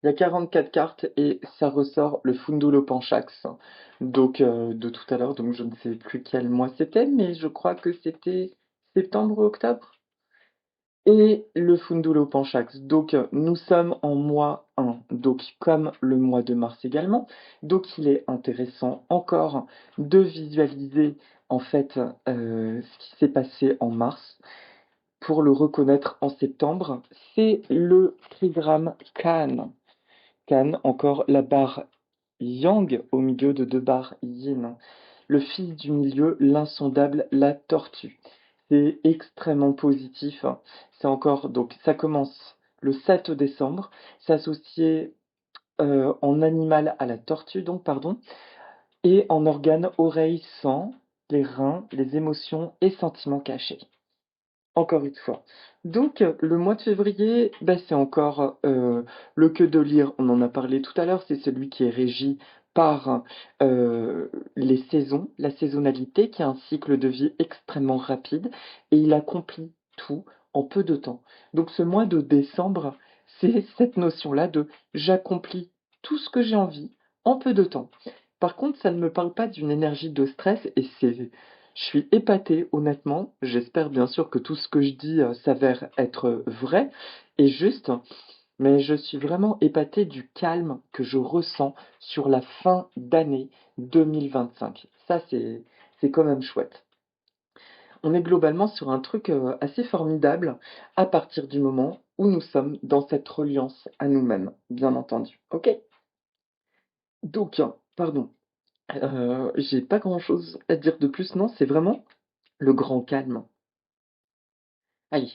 Il y a 44 cartes et ça ressort le Fundulo Panchax. Donc, de tout à l'heure, donc je ne sais plus quel mois c'était, mais je crois que c'était septembre ou octobre. Et le Fundulo Panchax. Donc, nous sommes en mois 1, donc comme le mois de mars également. Donc, il est intéressant encore de visualiser en fait ce qui s'est passé en mars pour le reconnaître en septembre. C'est le trigramme Kan. Kan, encore la barre Yang au milieu de 2 barres Yin. Le fils du milieu, l'insondable, la tortue. C'est extrêmement positif. C'est encore, donc ça commence le 7 décembre, s'associer en animal à la tortue, donc pardon, et en organe oreille, sang, les reins, les émotions et sentiments cachés. Encore une fois. Donc, le mois de février, bah, c'est encore le que de lire, on en a parlé tout à l'heure, c'est celui qui est régi par les saisons, la saisonnalité, qui est un cycle de vie extrêmement rapide, et il accomplit tout en peu de temps. Donc, ce mois de décembre, c'est cette notion-là de j'accomplis tout ce que j'ai envie en peu de temps. Par contre, ça ne me parle pas d'une énergie de stress, et je suis épaté, honnêtement. J'espère bien sûr que tout ce que je dis s'avère être vrai et juste, mais je suis vraiment épaté du calme que je ressens sur la fin d'année 2025. Ça, c'est quand même chouette. On est globalement sur un truc assez formidable à partir du moment où nous sommes dans cette reliance à nous-mêmes, bien entendu. Ok? Donc, pardon, j'ai pas grand-chose à dire de plus, non, c'est vraiment le grand calme. Allez,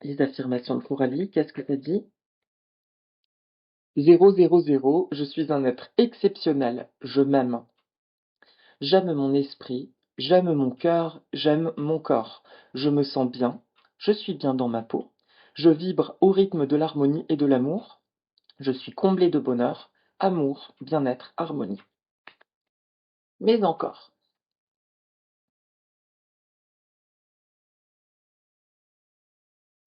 les affirmations de Coralie, qu'est-ce que tu as dit? 000, je suis un être exceptionnel, je m'aime. J'aime mon esprit, j'aime mon cœur, j'aime mon corps. Je me sens bien, je suis bien dans ma peau. Je vibre au rythme de l'harmonie et de l'amour. Je suis comblé de bonheur, amour, bien-être, harmonie. Mais encore.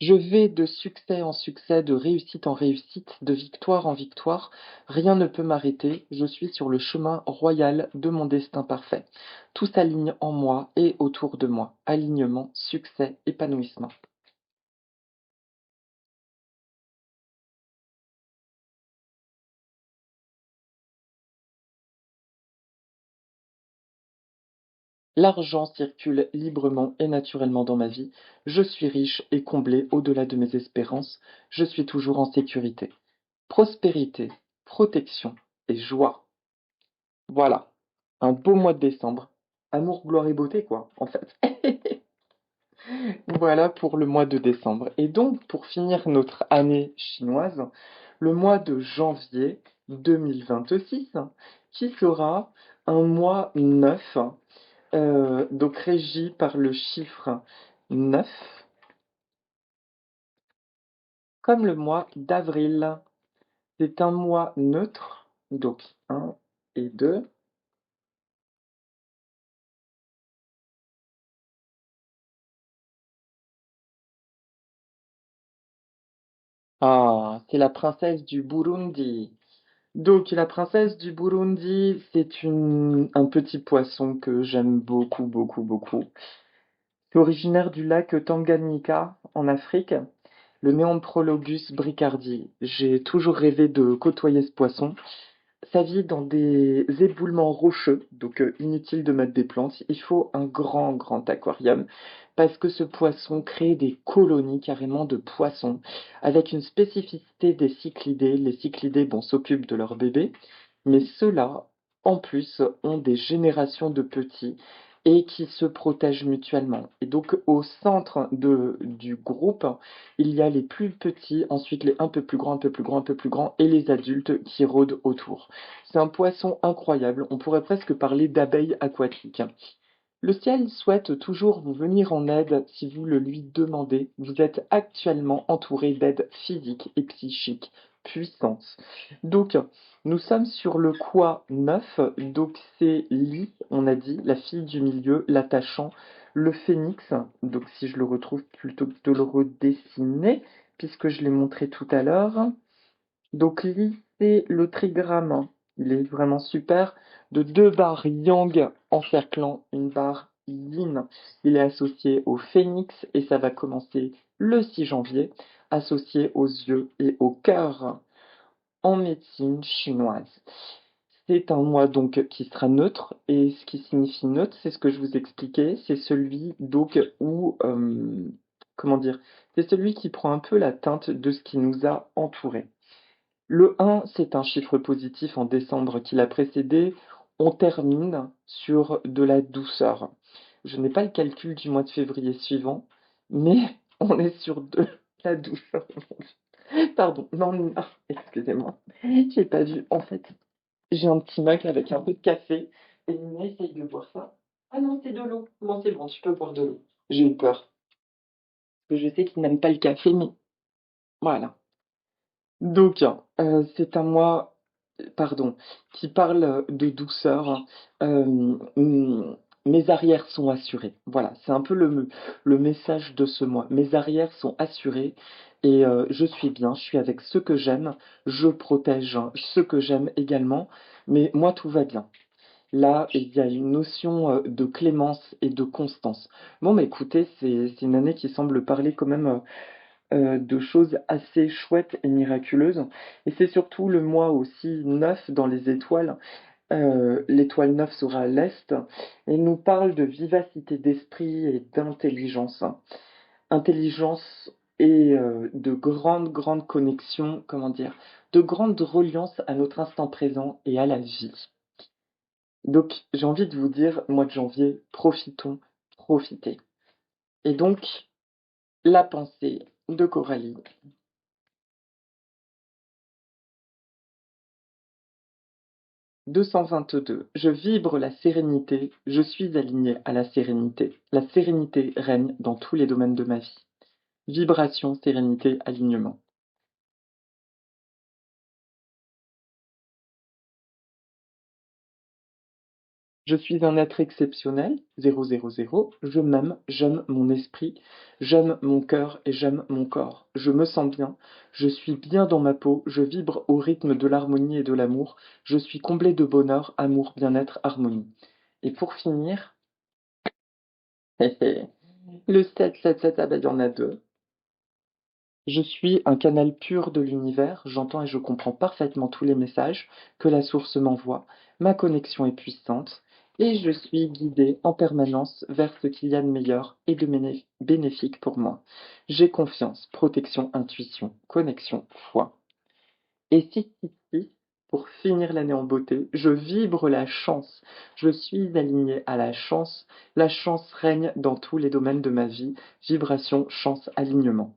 Je vais de succès en succès, de réussite en réussite, de victoire en victoire. Rien ne peut m'arrêter. Je suis sur le chemin royal de mon destin parfait. Tout s'aligne en moi et autour de moi. Alignement, succès, épanouissement. L'argent circule librement et naturellement dans ma vie. Je suis riche et comblé au-delà de mes espérances. Je suis toujours en sécurité. Prospérité, protection et joie. Voilà. Un beau mois de décembre. Amour, gloire et beauté, quoi, en fait. Voilà pour le mois de décembre. Et donc, pour finir notre année chinoise, le mois de janvier 2026, qui sera un mois 9, donc régi par le chiffre 9, comme le mois d'avril. C'est un mois neutre, donc 1 et 2. Ah, c'est la princesse du Burundi. Donc, la princesse du Burundi, c'est un petit poisson que j'aime beaucoup, beaucoup, beaucoup. C'est originaire du lac Tanganyika, en Afrique, le Neanthropologus bricardi. J'ai toujours rêvé de côtoyer ce poisson. Ça vit dans des éboulements rocheux, donc inutile de mettre des plantes. Il faut un grand, grand aquarium parce que ce poisson crée des colonies carrément de poissons avec une spécificité des cyclidés. Les cyclidés, bon, s'occupent de leurs bébés, mais ceux-là, en plus, ont des générations de petits et qui se protègent mutuellement. Et donc, au centre du groupe, il y a les plus petits, ensuite les un peu plus grands, un peu plus grands, un peu plus grands, et les adultes qui rôdent autour. C'est un poisson incroyable, on pourrait presque parler d'abeille aquatique. Le ciel souhaite toujours vous venir en aide si vous le lui demandez. Vous êtes actuellement entouré d'aides physiques et psychiques puissantes. Donc, nous sommes sur le quoi 9. Donc, c'est Li, on a dit, la fille du milieu, l'attachant, le phénix. Donc, si je le retrouve plutôt que de le redessiner, puisque je l'ai montré tout à l'heure. Donc Lee, c'est le trigramme. Il est vraiment super. De deux barres yang encerclant une barre yin. Il est associé au phénix et ça va commencer le 6 janvier, associé aux yeux et au cœur en médecine chinoise. C'est un mois donc qui sera neutre et ce qui signifie neutre, c'est ce que je vous expliquais, c'est celui donc où, comment dire, c'est celui qui prend un peu la teinte de ce qui nous a entourés. Le 1, c'est un chiffre positif en décembre qui l'a précédé. On termine sur de la douceur. Je n'ai pas le calcul du mois de février suivant, mais on est sur de la douceur. Pardon, non, non, excusez-moi. J'ai pas vu. En fait, j'ai un petit mug avec un peu de café et Nina essaye de boire ça. Ah non, c'est de l'eau. Bon, c'est bon, tu peux boire de l'eau. J'ai eu peur. Parce que je sais qu'il n'aime pas le café, mais voilà. Donc, c'est un mois, pardon, qui parle de douceur. Mes arrières sont assurées. Voilà, c'est un peu le message de ce mois. Mes arrières sont assurées et je suis bien, je suis avec ceux que j'aime, je protège ceux que j'aime également, mais moi tout va bien. Là, il y a une notion de clémence et de constance. Bon, mais écoutez, c'est une année qui semble parler quand même de choses assez chouettes et miraculeuses. Et c'est surtout le mois aussi 9 dans les étoiles. L'étoile 9 sera à l'est et nous parle de vivacité d'esprit et d'intelligence. Intelligence et de grandes, grandes connexions, comment dire, de grandes reliances à notre instant présent et à la vie. Donc j'ai envie de vous dire, mois de janvier, profitons, profitez. Et donc, la pensée de Coralie. 222. Je vibre la sérénité, je suis aligné à la sérénité. La sérénité règne dans tous les domaines de ma vie. Vibration, sérénité, alignement. Je suis un être exceptionnel, 000. Je m'aime, j'aime mon esprit, j'aime mon cœur et j'aime mon corps. Je me sens bien, je suis bien dans ma peau, je vibre au rythme de l'harmonie et de l'amour. Je suis comblé de bonheur, amour, bien-être, harmonie. Et pour finir, le 777, ah ben il y en a deux. Je suis un canal pur de l'univers, j'entends et je comprends parfaitement tous les messages que la source m'envoie, ma connexion est puissante, et je suis guidé en permanence vers ce qu'il y a de meilleur et de bénéfique pour moi. J'ai confiance, protection, intuition, connexion, foi. Et si, pour finir l'année en beauté, je vibre la chance. Je suis aligné à la chance. La chance règne dans tous les domaines de ma vie. Vibration, chance, alignement.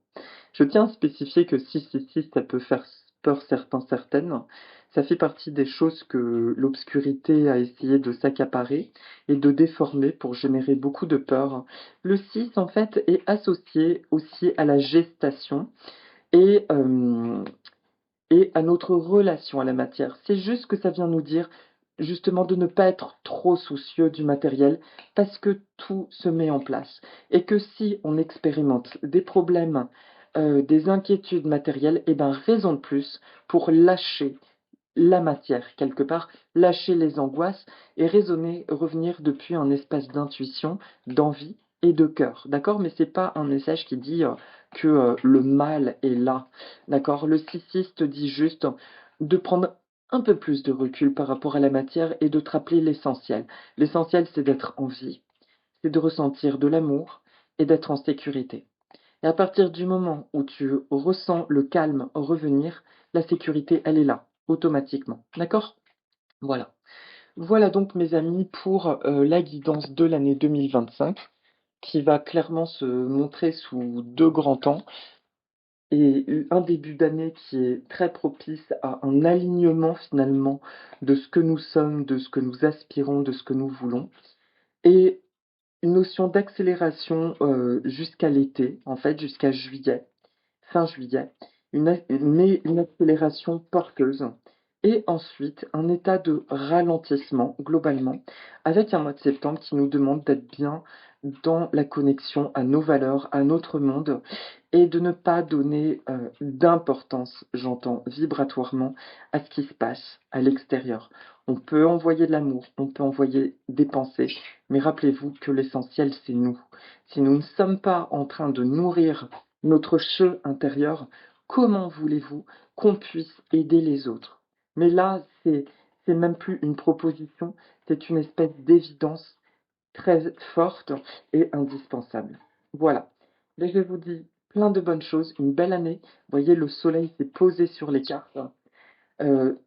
Je tiens à spécifier que 666, ça peut faire peur certains, certaines. Ça fait partie des choses que l'obscurité a essayé de s'accaparer et de déformer pour générer beaucoup de peur. Le 6, en fait, est associé aussi à la gestation et, euh, et à notre relation à la matière. C'est juste que ça vient nous dire justement de ne pas être trop soucieux du matériel parce que tout se met en place et que si on expérimente des problèmes, des inquiétudes matérielles, et ben raison de plus pour lâcher la matière quelque part, lâcher les angoisses et raisonner, revenir depuis un espace d'intuition, d'envie et de cœur. D'accord? Mais c'est pas un message qui dit que le mal est là. D'accord? Le sicciste dit juste de prendre un peu plus de recul par rapport à la matière et de te rappeler l'essentiel. L'essentiel, c'est d'être en vie, c'est de ressentir de l'amour et d'être en sécurité. Et à partir du moment où tu ressens le calme revenir, la sécurité, elle est là, automatiquement. D'accord? Voilà. Voilà donc mes amis pour la guidance de l'année 2025 qui va clairement se montrer sous deux grands temps et un début d'année qui est très propice à un alignement finalement de ce que nous sommes, de ce que nous aspirons, de ce que nous voulons et une notion d'accélération jusqu'à l'été, en fait jusqu'à juillet, fin juillet, mais une accélération porteuse, et ensuite un état de ralentissement globalement, avec un mois de septembre qui nous demande d'être bien dans la connexion à nos valeurs, à notre monde, et de ne pas donner d'importance, j'entends vibratoirement, à ce qui se passe à l'extérieur. On peut envoyer de l'amour, on peut envoyer des pensées, mais rappelez-vous que l'essentiel, c'est nous. Si nous ne sommes pas en train de nourrir notre jeu intérieur, comment voulez-vous qu'on puisse aider les autres? Mais là, c'est même plus une proposition, c'est une espèce d'évidence très forte et indispensable. Voilà. Là, je vous dis plein de bonnes choses, une belle année. Vous voyez, le soleil s'est posé sur les cartes.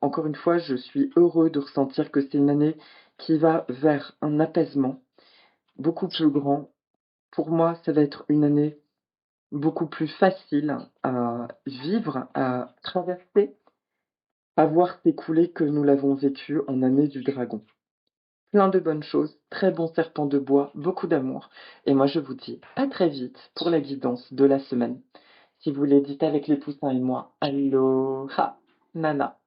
Encore une fois, je suis heureux de ressentir que c'est une année qui va vers un apaisement beaucoup plus grand. Pour moi, ça va être une année beaucoup plus facile à vivre, à traverser, à voir s'écouler que nous l'avons vécu en année du dragon. Plein de bonnes choses, très bon serpent de bois, beaucoup d'amour. Et moi, je vous dis à très vite pour la guidance de la semaine. Si vous voulez, dites avec les poussins et moi, Aloha, Nana.